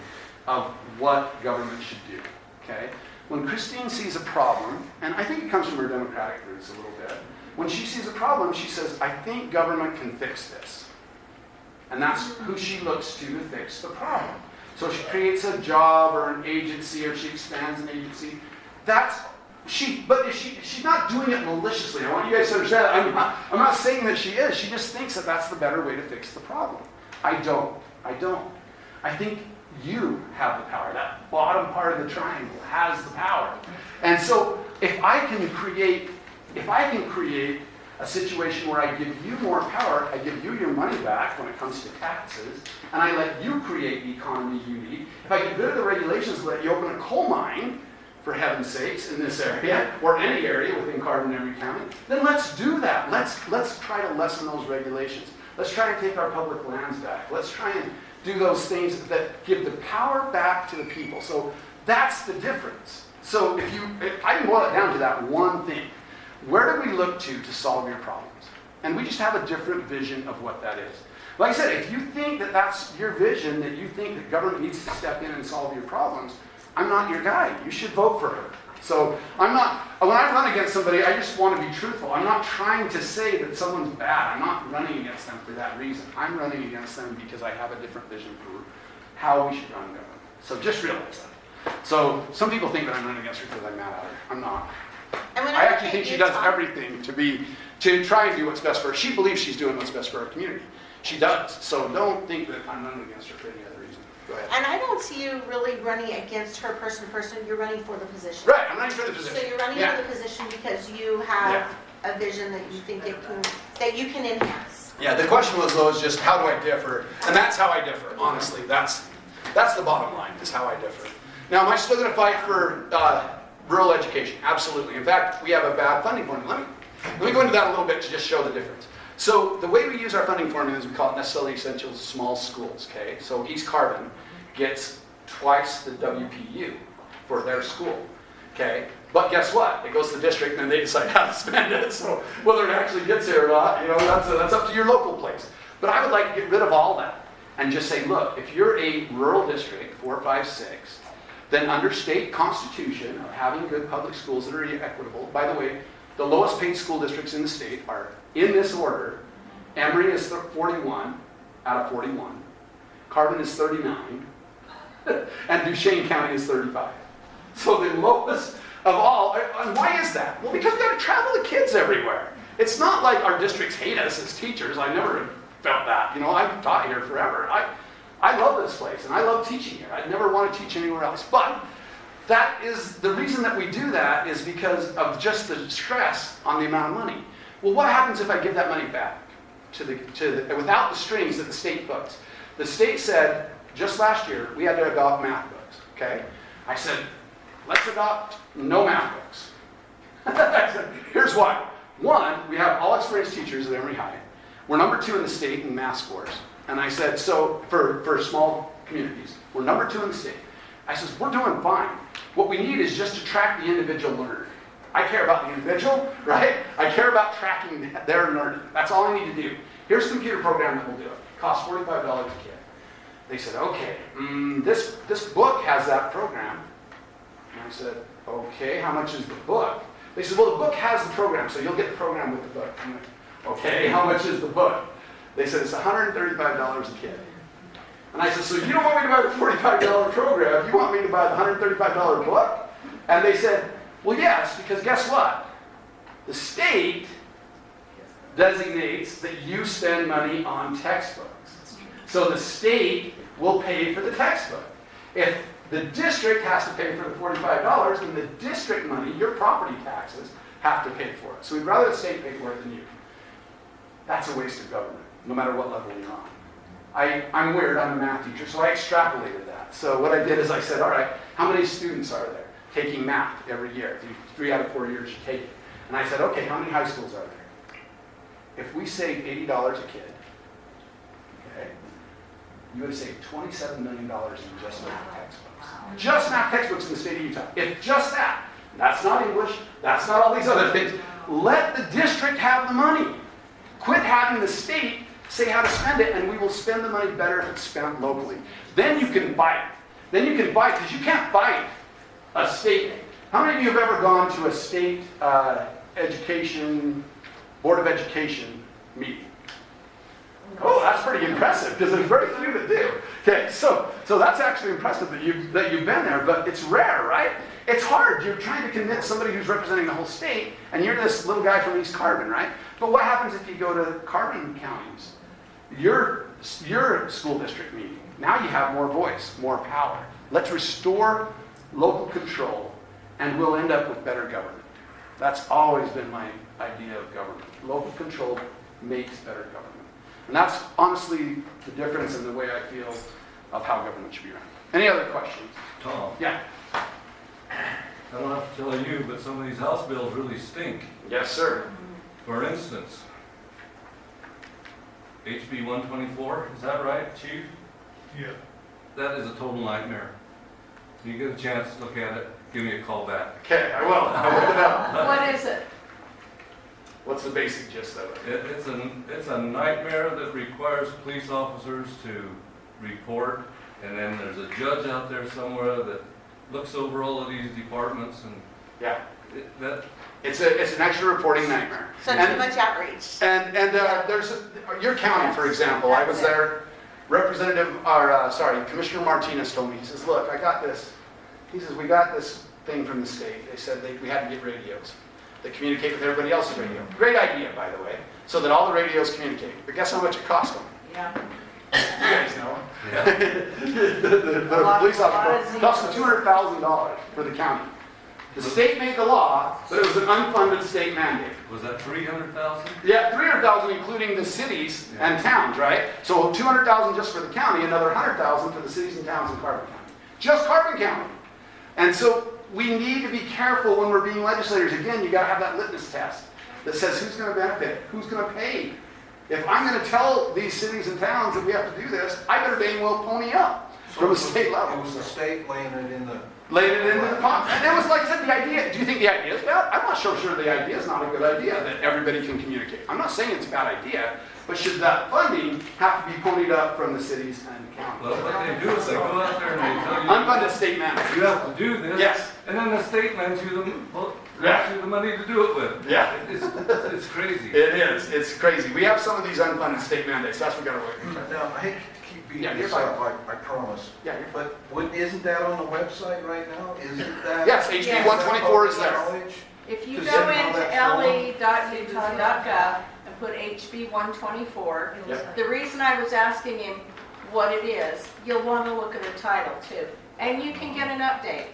of what government should do. Okay. When Christine sees a problem, and I think it comes from her Democratic roots a little bit, when she sees a problem, she says, I think government can fix this. And that's who she looks to fix the problem. So if she creates a job or an agency, or she expands an agency, she's not doing it maliciously. I want you guys to understand that. I'm not saying that she is. She just thinks that that's the better way to fix the problem. I don't. I think you have the power. That bottom part of the triangle has the power. And so if I can create a situation where I give you more power, I give you your money back when it comes to taxes, and I let you create the economy you need. If I get rid of the regulations, let you open a coal mine, for heaven's sakes, in this area, or any area within Carbon-Emery County, then let's do that. Let's try to lessen those regulations. Let's try and take our public lands back. Let's try and do those things that give the power back to the people. So that's the difference. So if I can boil it down to that one thing. Where do we look to solve your problems? And we just have a different vision of what that is. Like I said, if you think that that's your vision, that you think that government needs to step in and solve your problems, I'm not your guy. You should vote for her. So when I run against somebody, I just want to be truthful. I'm not trying to say that someone's bad. I'm not running against them for that reason. I'm running against them because I have a different vision for how we should run government. So just realize that. So some people think that I'm running against her because I'm mad at her. I'm not. I actually think she does everything to try and do what's best for her. She believes she's doing what's best for our community. She does. So don't think that I'm running against her for any other reason. Go ahead. And I don't see you really running against her person. You're running for the position. Right, I'm running for the position. So you're running for the position because you have a vision that you think that you can enhance. Yeah, the question was though is just how do I differ? And that's how I differ, honestly. That's the bottom line, is how I differ. Now, am I still going to fight for rural education? Absolutely. In fact, we have a bad funding formula. Let me go into that a little bit to just show the difference. So the way we use our funding formula is we call it necessarily essential small schools, okay? So East Carbon gets twice the WPU for their school, okay? But guess what? It goes to the district and then they decide how to spend it. So whether it actually gets here or not, that's up to your local place. But I would like to get rid of all that and just say, look, if you're a rural district, 4, 5, 6, then under state constitution of having good public schools that are equitable, by the way, The lowest paid school districts in the state are, in this order, Emory is 41 out of 41. Carbon is 39. And Duchesne County is 35. So the lowest of all. And why is that? Well, because we got to travel the kids everywhere. It's not like our districts hate us as teachers. I never felt that. You know, I've taught here forever. I love this place, and I love teaching here. I'd never want to teach anywhere else. But that is the reason that we do that is because of just the stress on the amount of money. Well, what happens if I give that money back without the strings that the state puts? The state said just last year we had to adopt math books. Okay, I said let's adopt no math books. I said, here's why. One, we have all experienced teachers at Emory High. We're number 2 in the state in math scores. And I said, so for small communities, we're number 2 in the state. I said, we're doing fine. What we need is just to track the individual learner. I care about the individual, right? I care about tracking their learning. That's all I need to do. Here's a computer program that will do it. It costs $45 a kid. They said, okay, this book has that program. And I said, okay, how much is the book? They said, well, the book has the program, so you'll get the program with the book. I'm like, okay, how much is the book? They said, it's $135 a kid. And I said, so you don't want me to buy the $45 program, you want me to buy the $135 book? And they said, well, yes, because guess what? The state designates that you spend money on textbooks. So the state will pay for the textbook. If the district has to pay for the $45, then the district money, your property taxes, have to pay for it. So we'd rather the state pay for it than you. That's a waste of government, no matter what level you're on. I'm weird, I'm a math teacher, so I extrapolated that. So what I did is I said, all right, how many students are there taking math every year? 3 out of 4 years you take it. And I said, okay, how many high schools are there? If we saved $80 a kid, okay, you would have saved $27 million in just math textbooks. Just math textbooks in the state of Utah. If just that, that's not English, that's not all these other things. Let the district have the money. Quit having the state say how to spend it, and we will spend the money better if it's spent locally. Then you can fight. Then you can fight, because you can't fight a state. How many of you have ever gone to a state Board of Education meeting? Oh, that's pretty impressive, because there's very few that do. Okay, so that's actually impressive that you've been there, but it's rare, right? It's hard. You're trying to convince somebody who's representing the whole state, and you're this little guy from East Carbon, right? But what happens if you go to Carbon counties? Your school district meeting. Now you have more voice, more power. Let's restore local control, and we'll end up with better government. That's always been my idea of government. Local control makes better government. And that's honestly the difference in the way I feel of how government should be run. Any other questions? Tom? Yeah. I don't have to tell you, but some of these house bills really stink. Yes, sir. For instance, HB 124, is that right, Chief? Yeah. That is a total nightmare. When you get a chance to look at it, give me a call back. Okay, I will. I'll look it up. What is it? What's the basic gist of it? It's a nightmare that requires police officers to report, and then there's a judge out there somewhere that looks over all of these departments, and yeah, it's an extra reporting nightmare. So too much outreach. And there's your county, for example. I was there. Commissioner Martinez told me. He says, "Look, I got this." He says, "We got this thing from the state. They said we had to get radios that communicate with everybody else's radio. Great idea, by the way, so that all the radios communicate. But guess how much it cost them? Yeah. You guys know. Yeah. the police officer cost them $200,000 for the county. The state made the law, but it was an unfunded state mandate. Was that $300,000? Yeah, $300,000 including the cities and towns, right? So $200,000 just for the county, another $100,000 for the cities and towns in Carbon County. Just Carbon County. And so we need to be careful when we're being legislators. Again, you got to have that litmus test that says who's going to benefit, who's going to pay. If I'm going to tell these cities and towns that we have to do this, I better dang well pony up from a state level. It was the state laying it in the pot. And it was like I said, the idea, do you think the idea is bad? I'm not sure the idea is not a good idea, that everybody can communicate. I'm not saying it's a bad idea, but should that funding have to be ponied up from the cities and counties? Well, what they do is they go out there and they tell you... Unfunded state mandate. You have to do this. Yes. And then the state lends you the actually the money to do it with. Yeah. It's crazy. It is. It's crazy. We have some of these unfunded state mandates. That's what we got to look at. Now, I hate to keep beating Yeah, you're this up, I promise. Yeah, you're fine. But isn't that on the website right now? Isn't that? Yes, HB 124 is there. Knowledge? If you To go send all into that form? le.utah.gov and put HB 124, Yep. the reason I was asking him what it is, you'll want to look at the title too. And you can get an update.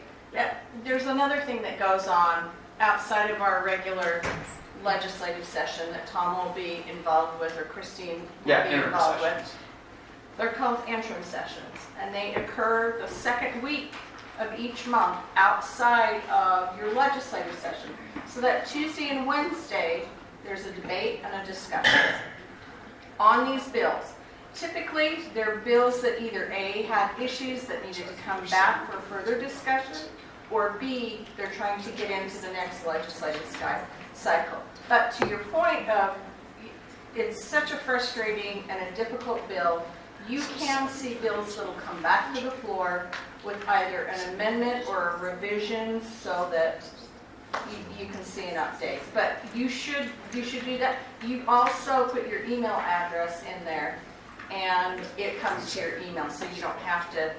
There's another thing that goes on outside of our regular legislative session that Tom will be involved with, or Christine will be interim involved sessions. with. They're called interim sessions, and they occur the second week of each month outside of your legislative session. So that Tuesday and Wednesday, there's a debate and a discussion on these bills. Typically, they're bills that either A, had issues that needed to come back for further discussion, or B, they're trying to get into the next legislative cycle. But to your point of, it's such a frustrating and a difficult bill, you can see bills that'll come back to the floor with either an amendment or a revision so that you can see an update. But you should do that. You also put your email address in there, and it comes to your email, so you don't have to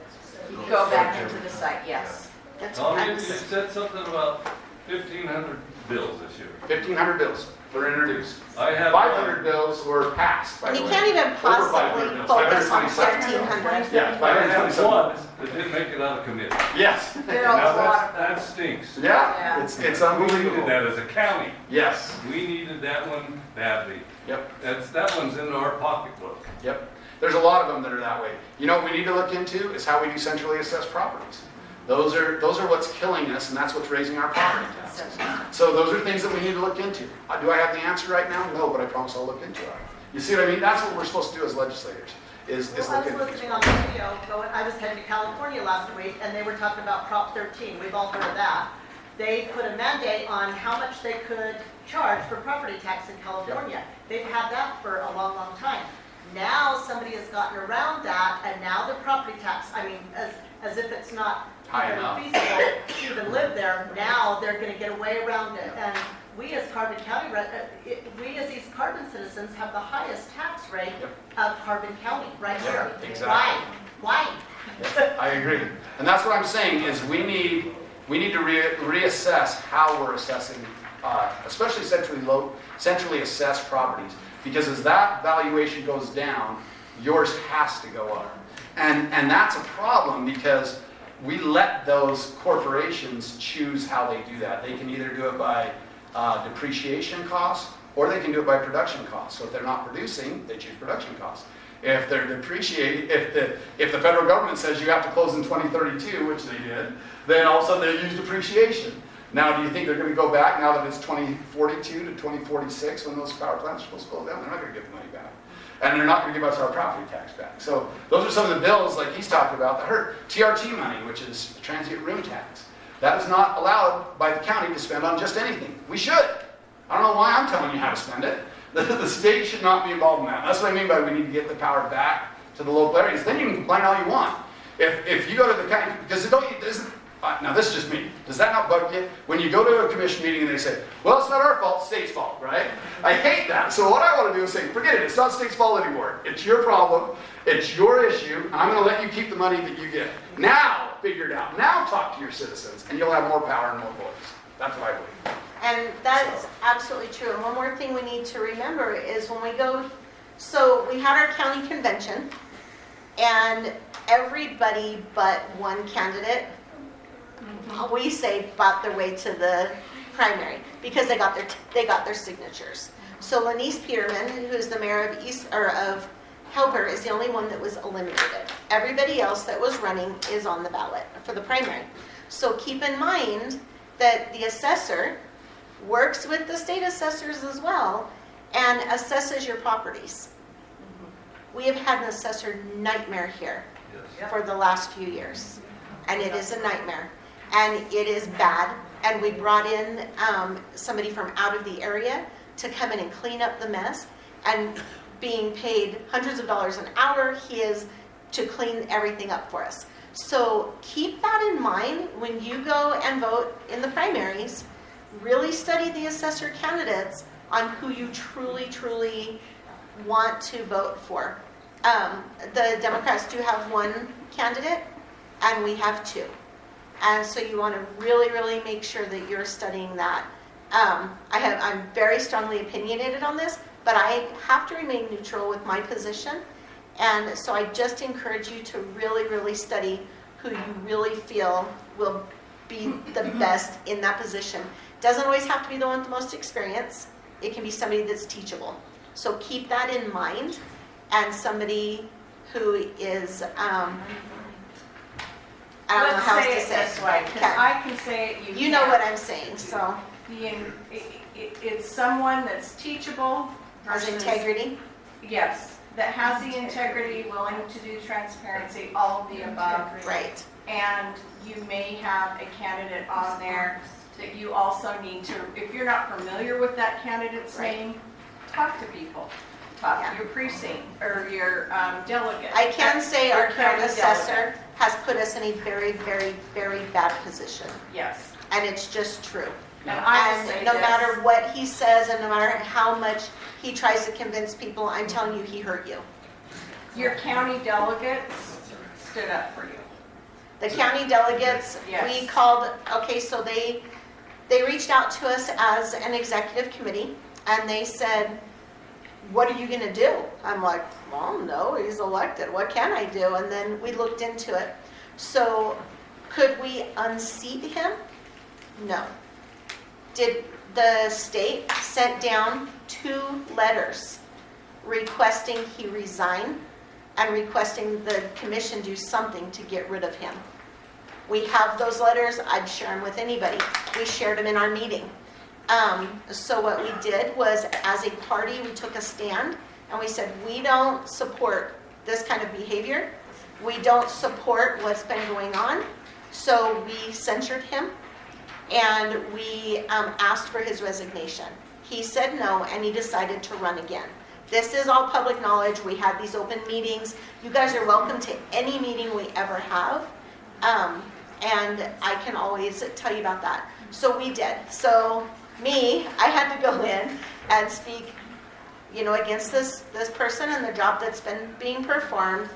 go back into the site. Yes. Tom, you said something about 1,500 bills this year. 1,500 bills were introduced. I have 500 bills were passed. By And the you way. can't even Over possibly 500 bills. focus on 527. 1,500. Yeah, I have 527. one that didn't make it out of committee. Yes. There are Now a lot of them. that stinks. Yeah, it's We needed unbelievable. that as a county. Yes. We needed that one badly. Yep. That one's in our pocketbook. Yep. There's a lot of them that are that way. You know what we need to look into is how we do centrally assessed properties. Those are what's killing us, and that's what's raising our property taxes. So those are things that we need to look into. Do I have the answer right now? No, but I promise I'll look into it. You see what I mean? That's what we're supposed to do as legislators, is Well, I look was into listening on the radio, I was heading to California last week, and they were talking about Prop 13. We've all heard of that. They put a mandate on how much they could charge for property tax in California. They've had that for a long, long time. Now somebody has gotten around that, and now the property tax, I mean, as if it's not High enough. feasible to even live there, now they're going to get away around it. And we as Carbon County, we as East Carbon citizens have the highest tax rate of Carbon County right here. exactly. Why? I agree. And that's what I'm saying is we need to reassess how we're assessing, especially centrally assessed properties. Because as that valuation goes down, yours has to go up. And that's a problem because we let those corporations choose how they do that. They can either do it by depreciation costs, or they can do it by production costs. So if they're not producing, they choose production costs. If they're depreciating, if the federal government says you have to close in 2032, which they did, then all of a sudden they use depreciation. Now, do you think they're going to go back now that it's 2042 to 2046 when those power plants are supposed to close down? They're not going to give the money back. And they're not going to give us our property tax back. So those are some of the bills, like he's talking about, that hurt. TRT money, which is transient room tax. That is not allowed by the county to spend on just anything. We should. I don't know why I'm telling you how to spend it. The state should not be involved in that. That's what I mean by we need to get the power back to the local areas. Then you can complain all you want. If you go to the county, because now this is just me. Does that not bug you? When you go to a commission meeting and they say, well, it's not our fault, it's the state's fault, right? I hate that. So what I want to do is say, forget it, it's not the state's fault anymore. It's your problem, it's your issue, and I'm going to let you keep the money that you get. Now, figure it out. Now talk to your citizens, and you'll have more power and more voice. That's what I believe. And that's absolutely true. And one more thing we need to remember is when we go, so we had our county convention, and everybody but one candidate, we say, bought their way to the primary because they got their signatures. So Lenise Peterman, who is the mayor of Helper, is the only one that was eliminated. Everybody else that was running is on the ballot for the primary. So keep in mind that the assessor works with the state assessors as well and assesses your properties. We have had an assessor nightmare here for the last few years, and it is a nightmare. And it is bad, and we brought in somebody from out of the area to come in and clean up the mess, and being paid hundreds of dollars an hour, he is to clean everything up for us. So keep that in mind when you go and vote in the primaries, really study the assessor candidates on who you truly want to vote for. The Democrats do have one candidate, and we have two. And so you want to really make sure that you're studying that. I'm very strongly opinionated on this, but I have to remain neutral with my position. And so I just encourage you to really study who you really feel will be the best in that position. Doesn't always have to be the one with the most experience. It can be somebody that's teachable. So keep that in mind, and somebody who is, I don't know how else to Let's say it this way, because I can say it, you know what I'm saying, so. It's someone that's teachable. Has versus- integrity. Yes, that has the integrity, willing to do transparency, all of the above. Right. And you may have a candidate on there that you also need to, if you're not familiar with that candidate's name, talk to people. Talk to your precinct or your delegate. I can say our current county assessor delegate. has put us in a very bad position. Yes. And it's just true. And I will say no this. matter what he says and no matter how much he tries to convince people, I'm telling you, he hurt you. Your county delegates stood up for you. The county delegates, Yes. we called, okay, so they reached out to us as an executive committee, and they said, what are you going to do? I'm like, well, no, he's elected. What can I do? And then we looked into it. So could we unseat him? No. Did the state sent down 2 letters requesting he resign and requesting the commission do something to get rid of him. We have those letters. I'd share them with anybody. We shared them in our meeting. So what we did was, as a party, we took a stand and we said, we don't support this kind of behavior. We don't support what's been going on. So we censured him and we asked for his resignation. He said no, and he decided to run again. This is all public knowledge. We had these open meetings. You guys are welcome to any meeting we ever have. And I can always tell you about that. So we did. So me, I had to go in and speak, against this person and the job that's been being performed.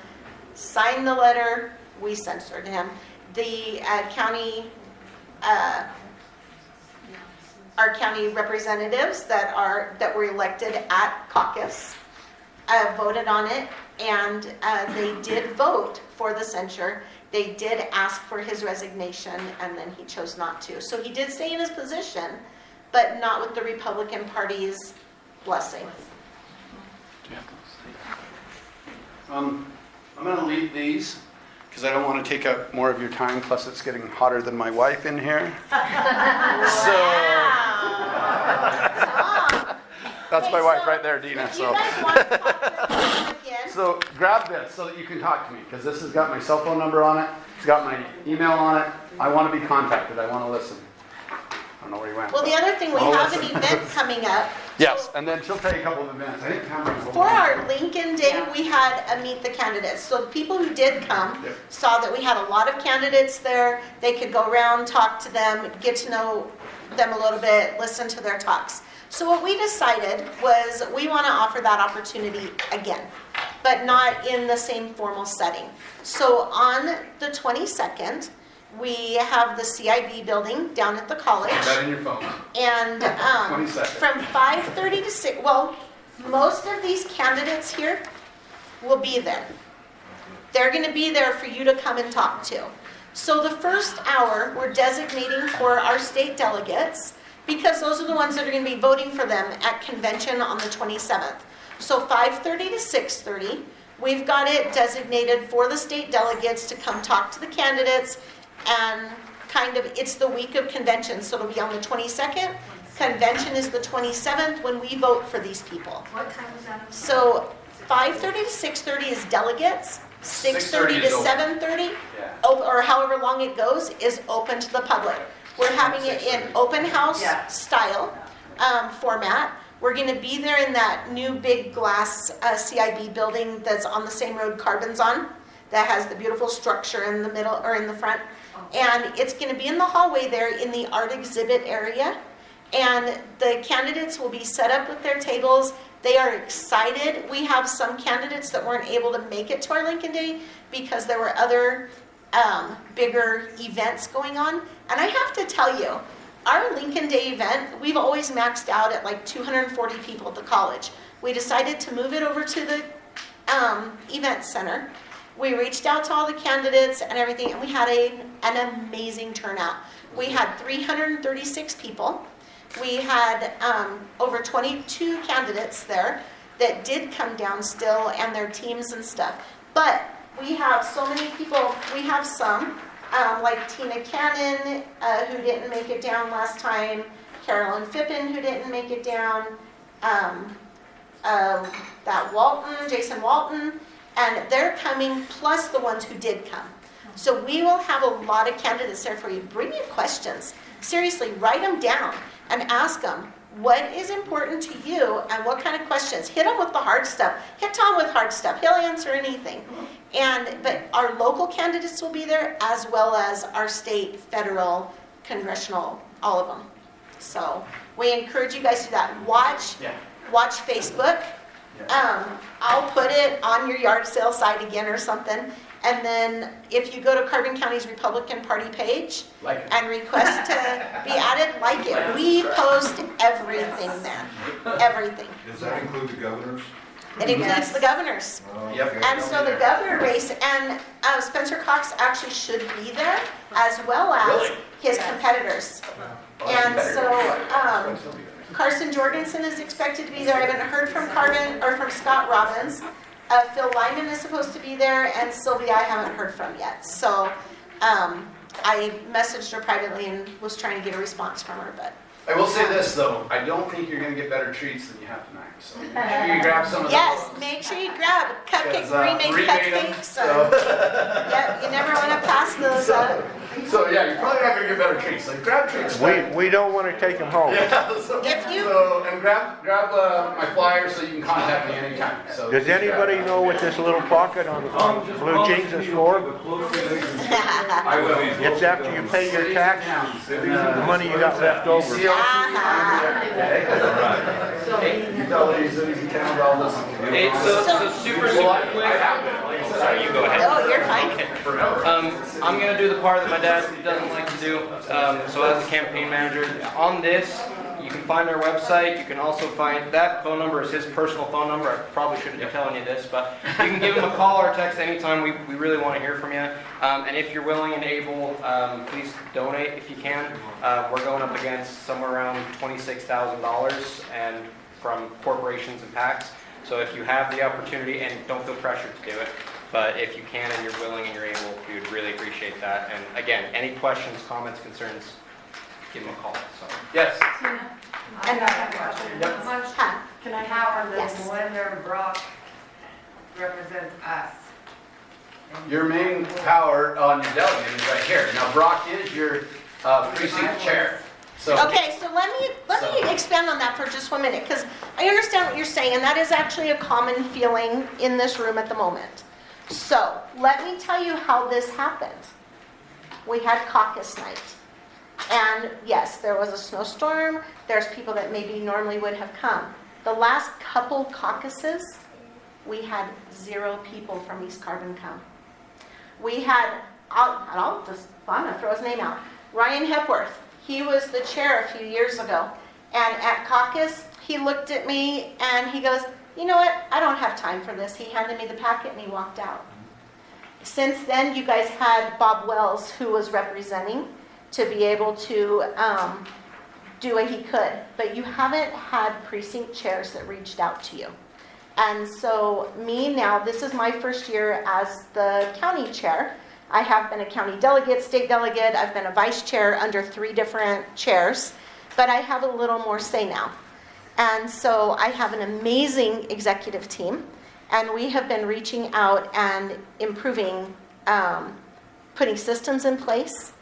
Sign the letter. We censored him. The our county representatives that were elected at caucus voted on it, and they did vote for the censure. They did ask for his resignation, and then he chose not to. So he did stay in his position, but not with the Republican Party's blessing. I'm going to leave these because I don't want to take up more of your time, plus it's getting hotter than my wife in here. That's my wife right there, Dina. So. So grab this so that you can talk to me, because this has got my cell phone number on it. It's got my email on it. I want to be contacted. I want to listen. I don't know where you went. Well, the other thing, we have an event coming up. Yes, and then she'll tell you a couple of events. I think for our Lincoln Day, we had a Meet the Candidates. So the people who did come saw that we had a lot of candidates there. They could go around, talk to them, get to know them a little bit, listen to their talks. So what we decided was we want to offer that opportunity again, but not in the same formal setting. So on the 22nd, we have the CIB building down at the college. Put that in your phone. And from 5:30 to 6, well, most of these candidates here will be there. They're going to be there for you to come and talk to. So the first hour, we're designating for our state delegates, because those are the ones that are going to be voting for them at convention on the 27th. So 5:30 to 6:30, we've got it designated for the state delegates to come talk to the candidates, and it's the week of convention, so it'll be on the 22nd. Convention is the 27th when we vote for these people. What time is that? So 5:30 to 6:30 is delegates. 6:30 to 7:30, or however long it goes, is open to the public. We're having it in open house style format. We're going to be there in that new big glass CIB building that's on the same road Carbon's on, that has the beautiful structure in the middle or in the front. And it's going to be in the hallway there in the art exhibit area. And the candidates will be set up with their tables. They are excited. We have some candidates that weren't able to make it to our Lincoln Day because there were other bigger events going on. And I have to tell you, our Lincoln Day event, we've always maxed out at like 240 people at the college. We decided to move it over to the event center. We reached out to all the candidates and everything, and we had an amazing turnout. We had 336 people. We had over 22 candidates there that did come down still, and their teams and stuff. But we have so many people. We have some, like Tina Cannon, who didn't make it down last time, Carolyn Fippen, who didn't make it down, that Walton, Jason Walton, and they're coming, plus the ones who did come. So we will have a lot of candidates there for you. Bring your questions. Seriously, write them down and ask them what is important to you and what kind of questions. Hit them with the hard stuff. Hit Tom with hard stuff. He'll answer anything. But our local candidates will be there, as well as our state, federal, congressional, all of them. So we encourage you guys to do that. Watch Facebook. I'll put it on your yard sale site again or something. And then if you go to Carbon County's Republican Party page and request to be added, like it. We post everything there. Everything. Does that include the governors? It includes the governors. And so the governor race, and Spencer Cox actually should be there, as well as his competitors. And so Carson Jorgensen is expected to be there. I haven't heard from from Scott Robbins. Phil Lyman is supposed to be there, and Sylvia I haven't heard from yet. So I messaged her privately and was trying to get a response from her. But I will say this, though. I don't think you're going to get better treats than you have tonight. So make sure you grab some of those. Yes, make sure you grab cupcakes, remade cupcakes. So. Yeah, you never want to pass those up. So yeah, you're probably not going to get better treats. Like grab treats. We don't want to take them home. Yeah. And grab my flyer so you can contact me anytime. So does anybody know what this little pocket on blue jeans is for? It's after you pay your tax, the money you got left over. You tell these in town about this. So super quick. Sorry, you go ahead. Oh, you're fine. I'm going to do the part that my dad doesn't like to do. So as a campaign manager, on this, you can find our website. You can also find that phone number is his personal phone number. I probably shouldn't be telling you this, but you can give him a call or text anytime. We really want to hear from you. And if you're willing and able, please donate if you can. We're going up against somewhere around $26,000 and from corporations and PACs. So if you have the opportunity, and don't feel pressured to do it, but if you can and you're willing and you're able, we would really appreciate that. And again, any questions, comments, concerns, give them a call. So yes. Tina, I have a question. Yep. Can I have the Melinda and Brock represent us? Your main power on your delegate is right here. Now Brock is your precinct chair. So, okay, so let me expand on that for just 1 minute, because I understand what you're saying, and that is actually a common feeling in this room at the moment. So let me tell you how this happened. We had caucus night, and yes, there was a snowstorm. There's people that maybe normally would have come. The last couple caucuses, we had 0 people from East Carbon come. We had, I'm gonna throw his name out, Ryan Hepworth. He was the chair a few years ago, and at caucus, he looked at me and he goes, you know what, I don't have time for this. He handed me the packet and he walked out. Since then, you guys had Bob Wells, who was representing, to be able to do what he could, but you haven't had precinct chairs that reached out to you. And so me now, this is my first year as the county chair. I have been a county delegate, state delegate. I've been a vice chair under 3 different chairs, but I have a little more say now. And so I have an amazing executive team, and we have been reaching out and improving, putting systems in place,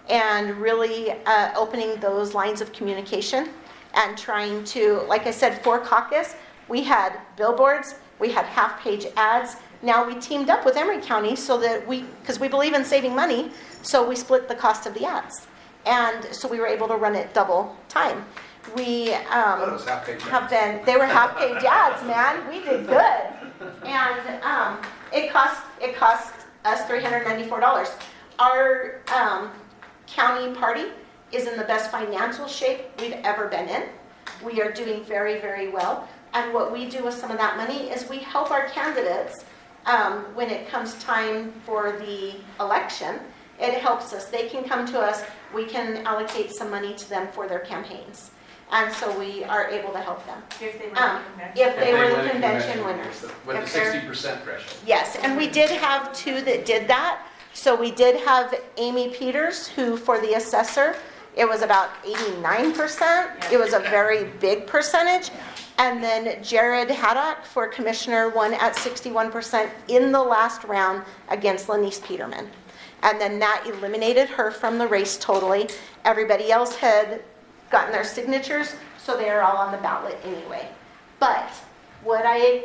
and really opening those lines of communication and trying to, like I said, for caucus, we had billboards, we had half-page ads. Now we teamed up with Emory County so that because we believe in saving money, so we split the cost of the ads. And so we were able to run it double time. we That was half-paid have been, they were half-paid dads, man. We did good. And it cost us $394. Our county party is in the best financial shape we've ever been in. We are doing very, very well. And what we do with some of that money is we help our candidates when it comes time for the election. It helps us. They can come to us. We can allocate some money to them for their campaigns. And so we are able to help them. If they were the convention. If they were the convention winners. With the 60% threshold. Yes, and we did have two that did that. So we did have Amy Peters, who for the assessor, it was about 89%. It was a very big percentage. And then Jared Haddock for commissioner won at 61% in the last round against Lanice Peterman. And then that eliminated her from the race totally. Everybody else had gotten their signatures, so they are all on the ballot anyway. But what I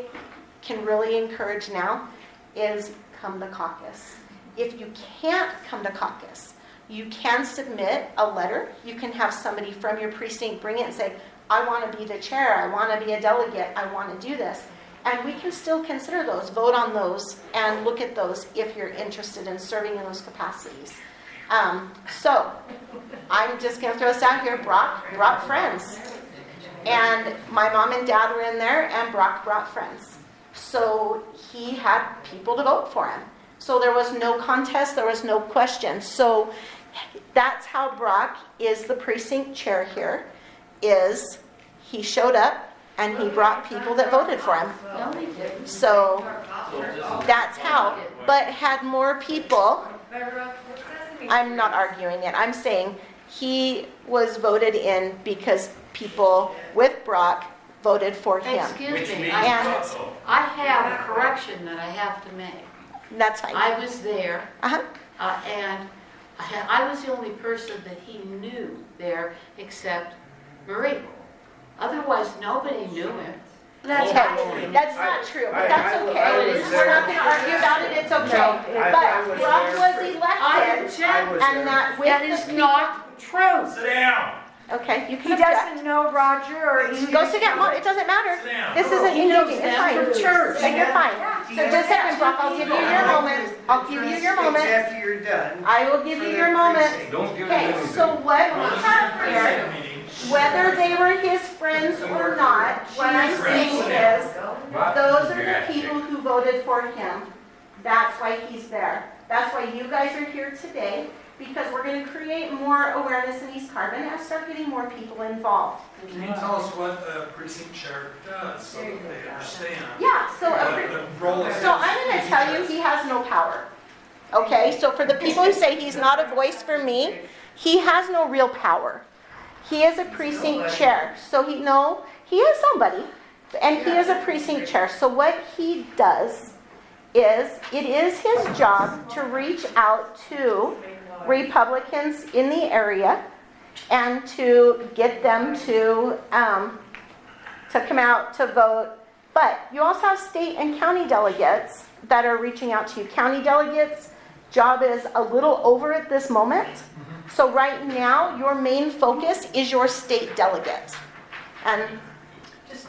can really encourage now is come to caucus. If you can't come to caucus, you can submit a letter. You can have somebody from your precinct bring it and say, I want to be the chair, I want to be a delegate, I want to do this. And we can still consider those, vote on those, and look at those if you're interested in serving in those capacities. So, I'm just going to throw this out here. Brock brought friends. And my mom and dad were in there, and Brock brought friends. So, he had people to vote for him. So, there was no contest, there was no question. So, that's how Brock is the precinct chair here, is he showed up, and he brought people that voted for him. So, that's how. But had more people... I'm not arguing it. I'm saying he was voted in because people with Brock voted for him. Excuse me, I have a correction that I have to make. That's fine. I was there, and I was the only person that he knew there except Marie. Otherwise, nobody knew him. That's not true, but that's okay. We're not going to argue about it. It's okay. But Brock was elected, and that is not true. Sit down. Okay, you can He doesn't know Roger, or he go sit down. It doesn't matter. This isn't engaging. It's fine. And you're fine. So just a second, Brock. I'll give you your moment. I'll give you your moment. After you're done. I will give you your moment. Okay. So what we have here, whether they were his friends or not, what I'm saying is, those are the people who voted for him. That's why he's there. That's why you guys are here today. Because we're going to create more awareness in East Carbon and start getting more people involved. Can you tell us what a precinct chair does so that they understand? Yeah, so I'm going to tell you he has no power. Okay, so for the people who say he's not a voice for me, he has no real power. He is a precinct chair. So he is somebody, and he is a precinct chair. So what he does is, it is his job to reach out to Republicans in the area and to get them to come out to vote. But you also have state and county delegates that are reaching out to you. County delegates' job is a little over at this moment. So right now, your main focus is your state delegate. And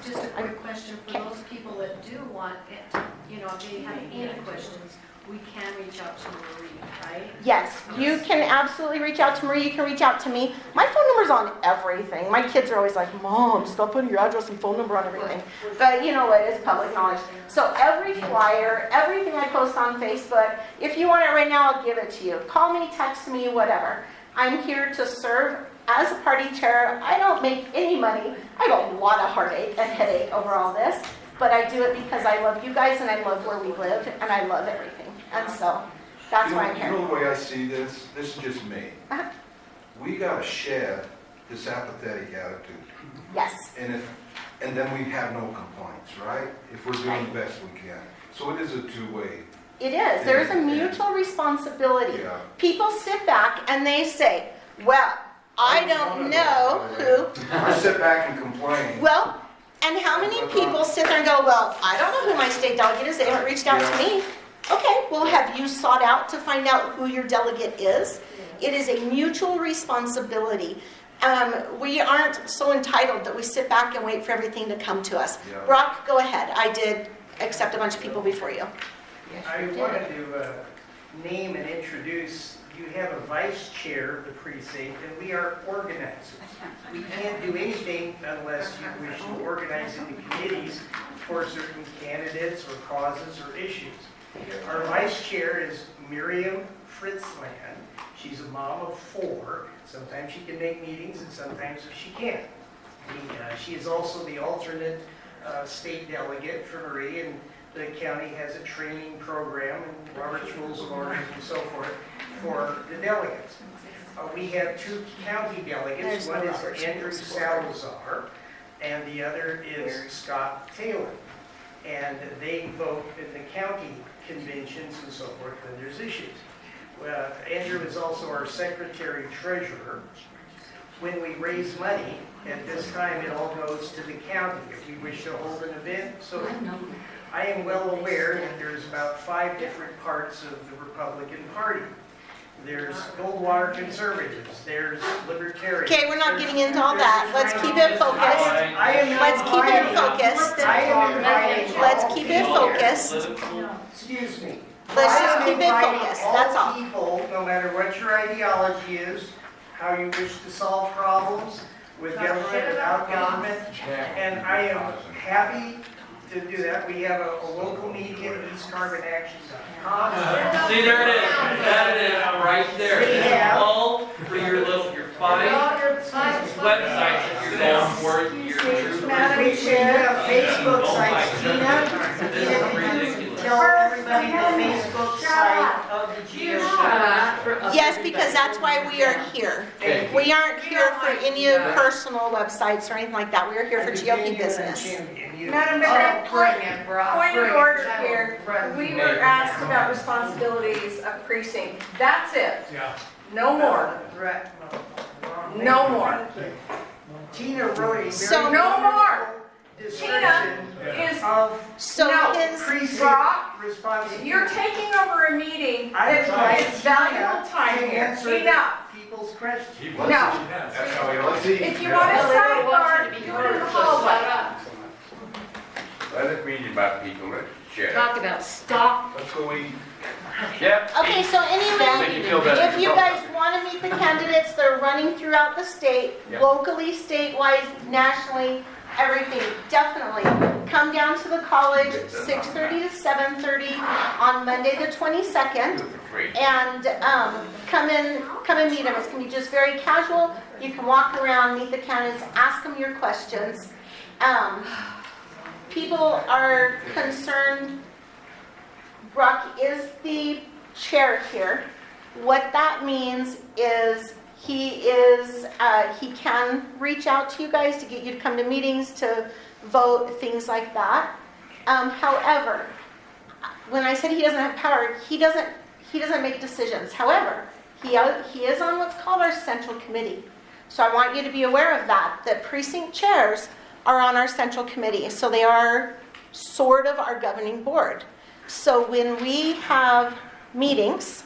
just a quick question for those people that do want it, if they have any questions, we can reach out to Marie, right? Yes, you can absolutely reach out to Marie. You can reach out to me. My phone number's on everything. My kids are always like, Mom, stop putting your address and phone number on everything. But you know what? It's public knowledge. So every flyer, everything I post on Facebook, if you want it right now, I'll give it to you. Call me, text me, whatever. I'm here to serve as a party chair. I don't make any money. I have a lot of heartache and headache over all this. But I do it because I love you guys and I love where we live and I love everything. And so that's why I'm here. You know the way I see this? This is just me. We got to shed this apathetic attitude. Yes. And then we have no complaints, right? If we're doing the best we can. So it is a two-way. It is. There is a mutual responsibility. Yeah. People sit back and they say, well, I don't know who. I sit back and complain. Well, and how many people sit there and go, well, I don't know who my state delegate is. They haven't reached out to me. Okay, well, have you sought out to find out who your delegate is? It is a mutual responsibility. We aren't so entitled that we sit back and wait for everything to come to us. Yeah. Brock, go ahead. I did accept a bunch of people before you. I wanted to name and introduce, you have a vice chair of the precinct, and we are organizers. We can't do anything unless you wish to organize into committees for certain candidates or causes or issues. Our vice chair is Miriam Fritzland. She's a mom of 4. Sometimes she can make meetings and sometimes she can't. She is also the alternate state delegate for Marie, and the county has a training program and Robert's Rules of Order and so forth for the delegates. We have 2 county delegates. One is Andrew Salazar and the other is Scott Taylor. And they vote in the county conventions and so forth when there's issues. Andrew is also our secretary treasurer. When we raise money, at this time it all goes to the county if we wish to hold an event. So I am well aware that there's about 5 different parts of the Republican Party. There's Goldwater conservatives, there's libertarians. Okay, we're not getting into all that. Let's keep it focused. Let's keep it focused. I am inviting. Let's keep it focused. Excuse me. Let's just keep it focused. That's all. People, no matter what your ideology is, how you wish to solve problems with government, without government, and I am happy to do that. We have a local meeting at eastcarbonaction.com. See, there it is. That it is, right there. It's all for your 5 websites that you're down for. We have Facebook sites, Tina. Tell everybody the Facebook site of the GOP. Yes, because that's why we are here. We aren't here for any personal websites or anything like that. We are here for GOP business. Madam Mayor, point of order here. We were asked about responsibilities of precinct. That's it. No more. No more. Tina wrote a very no more. Tina is Brock, you're taking over a meeting that is valuable time here. Enough. People's questions. No. That's how we all see. If you want to sidebar, do it in the hallway. Let it read about people. Let's share. Talk about stop. Let's go eat. Yep. Okay, so anyway, if you guys want to meet the candidates, they're running throughout the state, locally, statewide, nationally, everything. Definitely come down to the college 6:30 to 7:30 on Monday the 22nd, and come and meet them. It's going to be just very casual. You can walk around, meet the candidates, ask them your questions. People are concerned. Brock is the chair here. What that means is he can reach out to you guys to get you to come to meetings, to vote, things like that. However, when I said he doesn't have power, he doesn't make decisions. However, he is on what's called our central committee. So I want you to be aware of that precinct chairs are on our central committee. So they are sort of our governing board. So when we have meetings,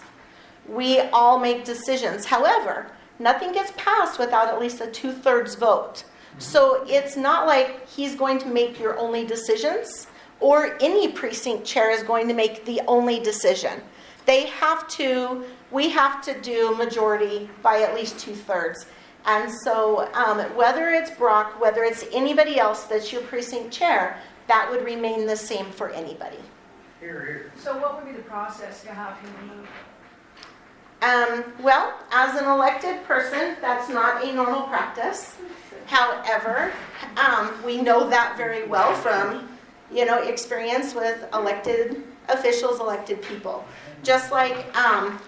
we all make decisions. However, nothing gets passed without at least a 2/3 vote. So it's not like he's going to make your only decisions, or any precinct chair is going to make the only decision. We have to do majority by at least 2/3. And so whether it's Brock, whether it's anybody else that's your precinct chair, that would remain the same for anybody. So what would be the process to have him move? Well, as an elected person, that's not a normal practice. However, we know that very well from, experience with elected officials, elected people. Just like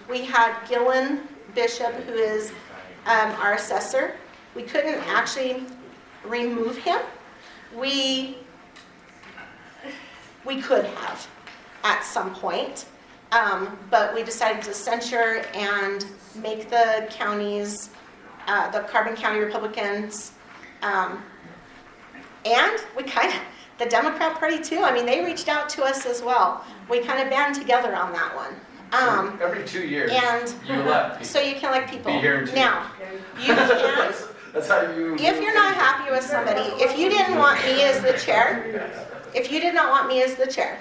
we had Gillen Bishop, who is our assessor. We couldn't actually remove him. We could have at some point, but we decided to censure and make the counties, the Carbon County Republicans, and we the Democrat Party too. I mean, they reached out to us as well. We kind of band together on that one. Every 2 years, and you elect people. So you can elect people. Be here in 2 now. years. That's how you. If you're not happy with somebody, if you didn't want me as the chair, if you did not want me as the chair,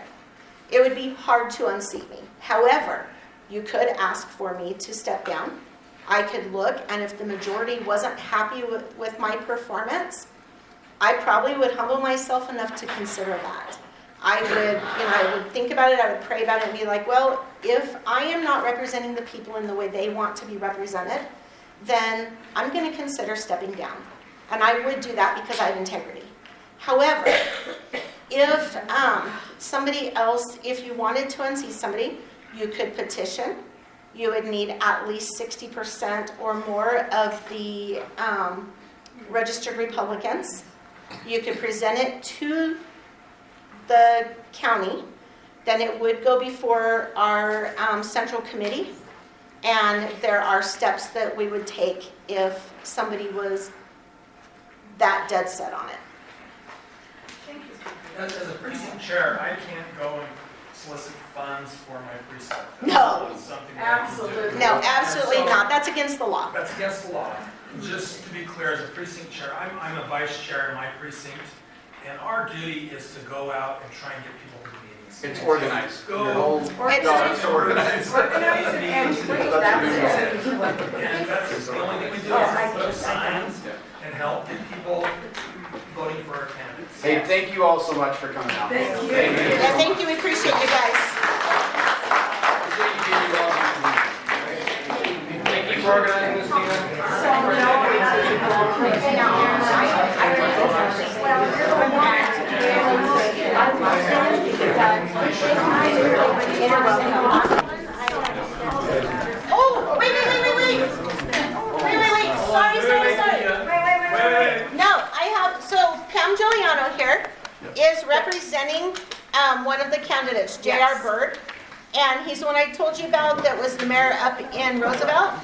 it would be hard to unseat me. However, you could ask for me to step down. I could look, and if the majority wasn't happy with my performance, I probably would humble myself enough to consider that. I would think about it, I would pray about it and be like, well, if I am not representing the people in the way they want to be represented, then I'm going to consider stepping down. And I would do that because I have integrity. However, if somebody else, if you wanted to unseat somebody, you could petition. You would need at least 60% or more of the registered Republicans. You could present it to the county. Then it would go before our central committee. And there are steps that we would take if somebody was that dead set on it. As a precinct chair, I can't go and solicit funds for my precinct. No, absolutely. No, absolutely not. That's against the law. That's against the law. Just to be clear, as a precinct chair, I'm a vice chair in my precinct, and our duty is to go out and try and get people to meetings. It's organized. Go. Your whole job is to organize. And that's the only thing we do is put up signs and help get people voting for our candidates. Hey, thank you all so much for coming out. Thank you. Yeah, thank you. We appreciate you guys. Thank you for organizing this, Tina. Oh, wait. Sorry. No, so Pam Giuliano here is representing one of the candidates, J.R. Bird. And he's the one I told you about that was the mayor up in Roosevelt.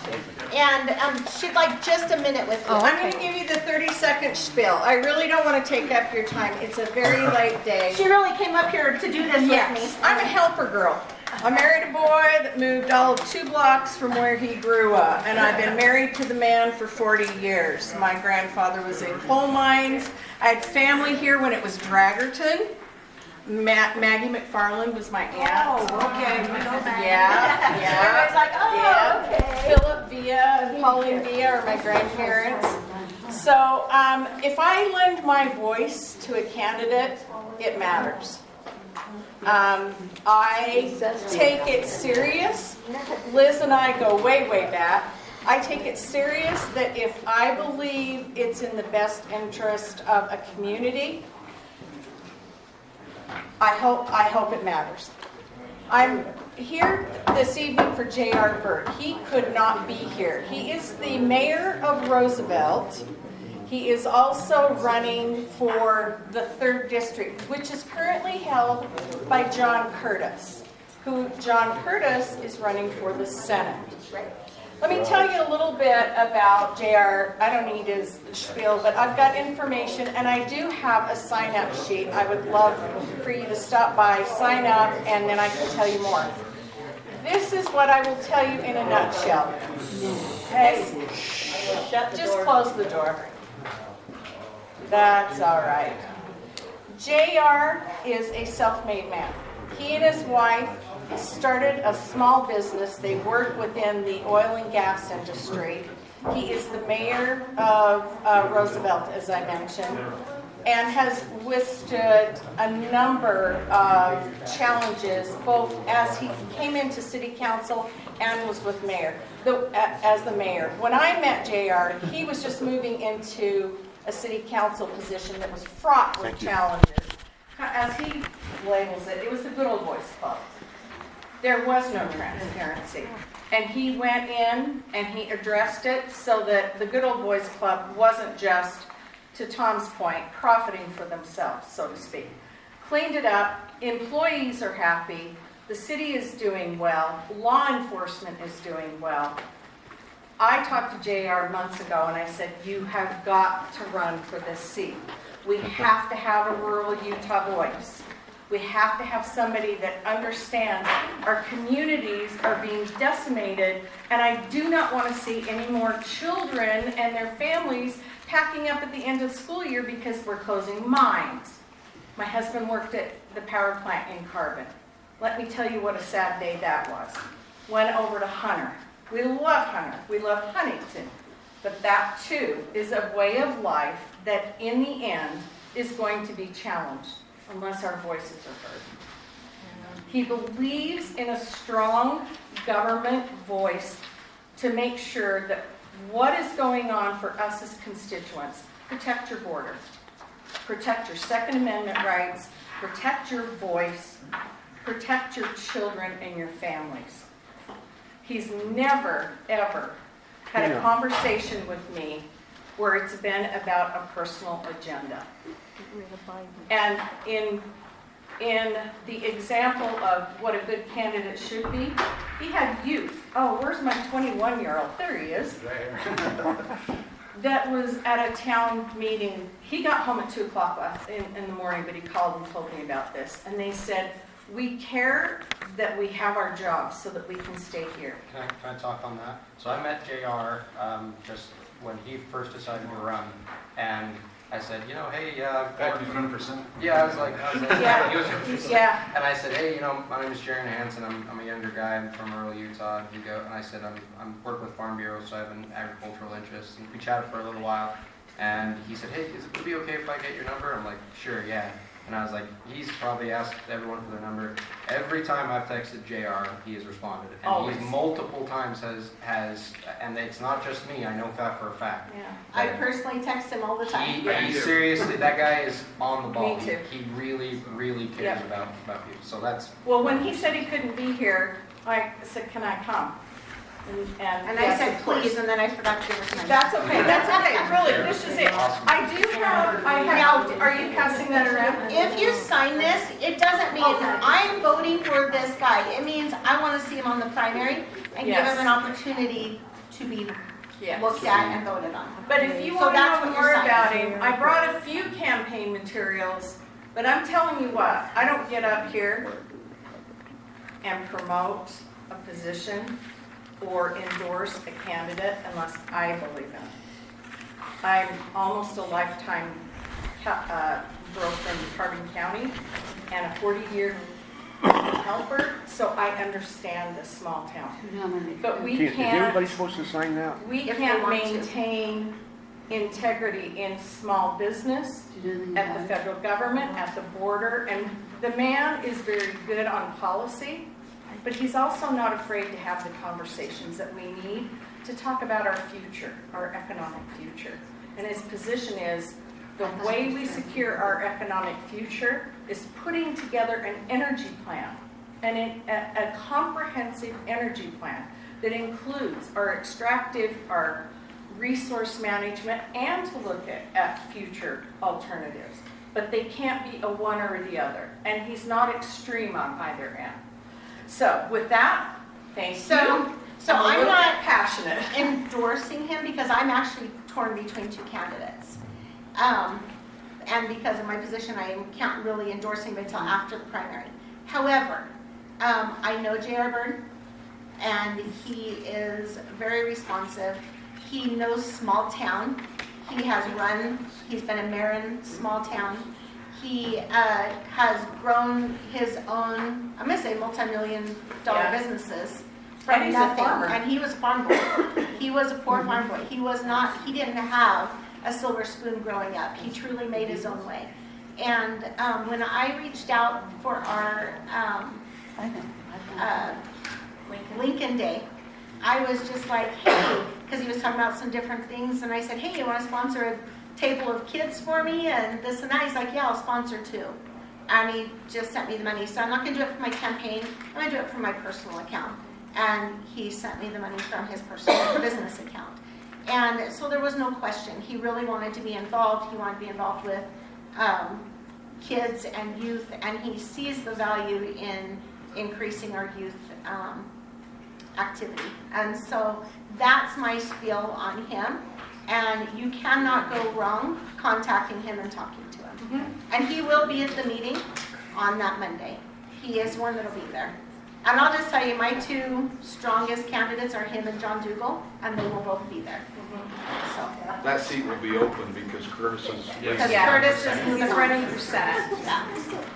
And she'd like just a minute with you. Oh, I'm going to give you the 30-second spiel. I really don't want to take up your time. It's a very late day. She really came up here to do this with me. I'm a helper girl. I married a boy that moved all of 2 blocks from where he grew up, and I've been married to the man for 40 years. My grandfather was in coal mines. I had family here when it was Dragerton. Maggie McFarland was my aunt. Oh, okay. We know that. Yeah. Everybody's like, oh, okay. Philip Villa and Pauline Villa are my grandparents. So if I lend my voice to a candidate, it matters. I take it serious. Liz and I go way, way back. I take it serious that if I believe it's in the best interest of a community, I hope it matters. I'm here this evening for J.R. Bird. He could not be here. He is the mayor of Roosevelt. He is also running for the 3rd district, which is currently held by John Curtis, who John Curtis is running for the Senate. Let me tell you a little bit about JR. I don't need his spiel, but I've got information, and I do have a sign-up sheet. I would love for you to stop by, sign up, and then I can tell you more. This is what I will tell you in a nutshell. Hey, just close the door. That's all right. JR is a self-made man. He and his wife started a small business. They work within the oil and gas industry. He is the mayor of Roosevelt, as I mentioned, and has withstood a number of challenges, both as he came into city council and was with mayor, as the mayor. When I met JR, he was just moving into a city council position that was fraught with challenges. As he labels it, it was the good old boys club. There was no transparency. And he went in and he addressed it so that the good old boys club wasn't just, to Tom's point, profiting for themselves, so to speak. Cleaned it up, employees are happy, the city is doing well, law enforcement is doing well. I talked to JR months ago and I said, you have got to run for this seat. We have to have a rural Utah voice. We have to have somebody that understands our communities are being decimated, and I do not want to see any more children and their families packing up at the end of the school year because we're closing mines. My husband worked at the power plant in Carbon. Let me tell you what a sad day that was. Went over to Hunter. We love Hunter. We love Huntington. But that too is a way of life that in the end is going to be challenged unless our voices are heard. He believes in a strong government voice to make sure that what is going on for us as constituents, protect your border, protect your Second Amendment rights, protect your voice, protect your children and your families. He's never, ever had a conversation with me where it's been about a personal agenda. And in the example of what a good candidate should be, he had youth. Oh, where's my 21-year-old? There he is. That was at a town meeting. He got home at 2 o'clock in the morning, but he called and told me about this. And they said, we care that we have our jobs so that we can stay here. Can I talk on that? So I met JR just when he first decided to run, and I said, you know, hey, Back when he's running for Senate. yeah, I was like, Yeah. he was, Yeah. And I said, hey, you know, my name is Jaron Hansen. I'm a younger guy. I'm from rural Utah. And I said, I'm work with Farm Bureau, so I have an agricultural interest. And we chatted for a little while, and he said, hey, would it be okay if I get your number? I'm like, sure, yeah. And I was like, he's probably asked everyone for their number. Every time I've texted JR, he has responded. And Always. he's multiple times has, and it's not just me, I know that for a fact. Yeah. I personally text him all the time. He seriously, that guy is on the ball. Me too. He really, really cares about people. So that's. Well, when he said he couldn't be here, I said, can I come? And I yes, said, of course. please, and then I forgot to give her time. That's okay, that's okay, really, this is it. I have, are you passing that around? If you sign this, it doesn't mean I'm voting for this guy. It means I want to see him on the primary and give Yes. him an opportunity to be Yes. looked at and voted on. But if you So want to that's know what more you're signing. about him, I brought a few campaign materials, but I'm telling you what, I don't get up here and promote a position or endorse a candidate unless I believe in it. I'm almost a lifetime girlfriend of Carbon County and a 40-year helper, so I understand this small town. But we Is can't. everybody supposed to sign that? We can't maintain integrity in small business, at the federal government, at the border, and the man is very good on policy, but he's also not afraid to have the conversations that we need to talk about our future, our economic future. And his position is the way we secure our economic future is putting together an energy plan, and a comprehensive energy plan that includes our extractive, our resource management, and to look at future alternatives. But they can't be a one or the other, and he's not extreme on either end. So with that, thank you. So I'm little not passionate endorsing him because I'm actually torn between two candidates. And because of my position, I can't really endorse him until after the primary. However, I know J.R. Byrne, and he is very responsive. He knows small town. He's been a mayor in small town. He has grown his own, I'm going to say multi-million-dollar businesses from And he's a nothing. farmer. And he was a farm boy. He was a poor farm boy. He didn't have a silver spoon growing up. He truly made his own way. And when I reached out for our Lincoln Day, I was just like, hey, because he was talking about some different things, and I said, hey, you want to sponsor a table of kids for me and this and that? He's like, yeah, I'll sponsor too. And he just sent me the money. So I'm not going to do it for my campaign. I'm going to do it for my personal account. And he sent me the money from his personal business account. And so there was no question. He really wanted to be involved. He wanted to be involved with kids and youth, and he sees the value in increasing our youth activity. And so that's my spiel on him. And you cannot go wrong contacting him and talking to him. And he will be at the meeting on that Monday. He is one that'll be there. And I'll just tell you, my two strongest candidates are him and John Dougal, and they will both be there. So, That seat will be open because Curtis is. because Yeah. Curtis is He's running for Senate. Yeah.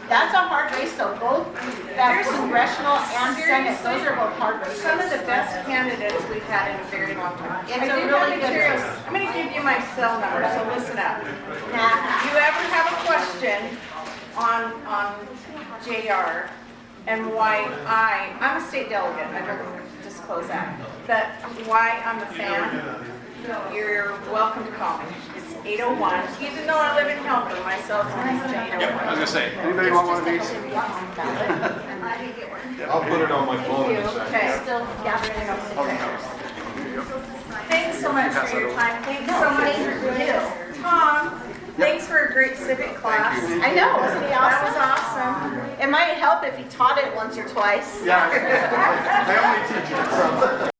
That's a hard race, so both that congressional and Senate, those are both hard races. Some of the best candidates we've had in a very long time. It's I a do really have good materials. race. I'm gonna give you my cell number, so listen up. Nah. If you ever have a question on JR and why I'm a state delegate, I don't disclose that, but why I'm a fan, you're welcome to call me. It's 801, even though I live in Helper, my cell phone is 801. Yep, I was gonna say, anybody want one of these? I'll put it on my phone in a second. Okay. Still gathering up signatures. Thanks so much for your time. Thanks so much for you. Tom, thanks for a great civic class. I know, wasn't he awesome? That was awesome. It might help if he taught it once or twice. Yeah, I only teach it, so.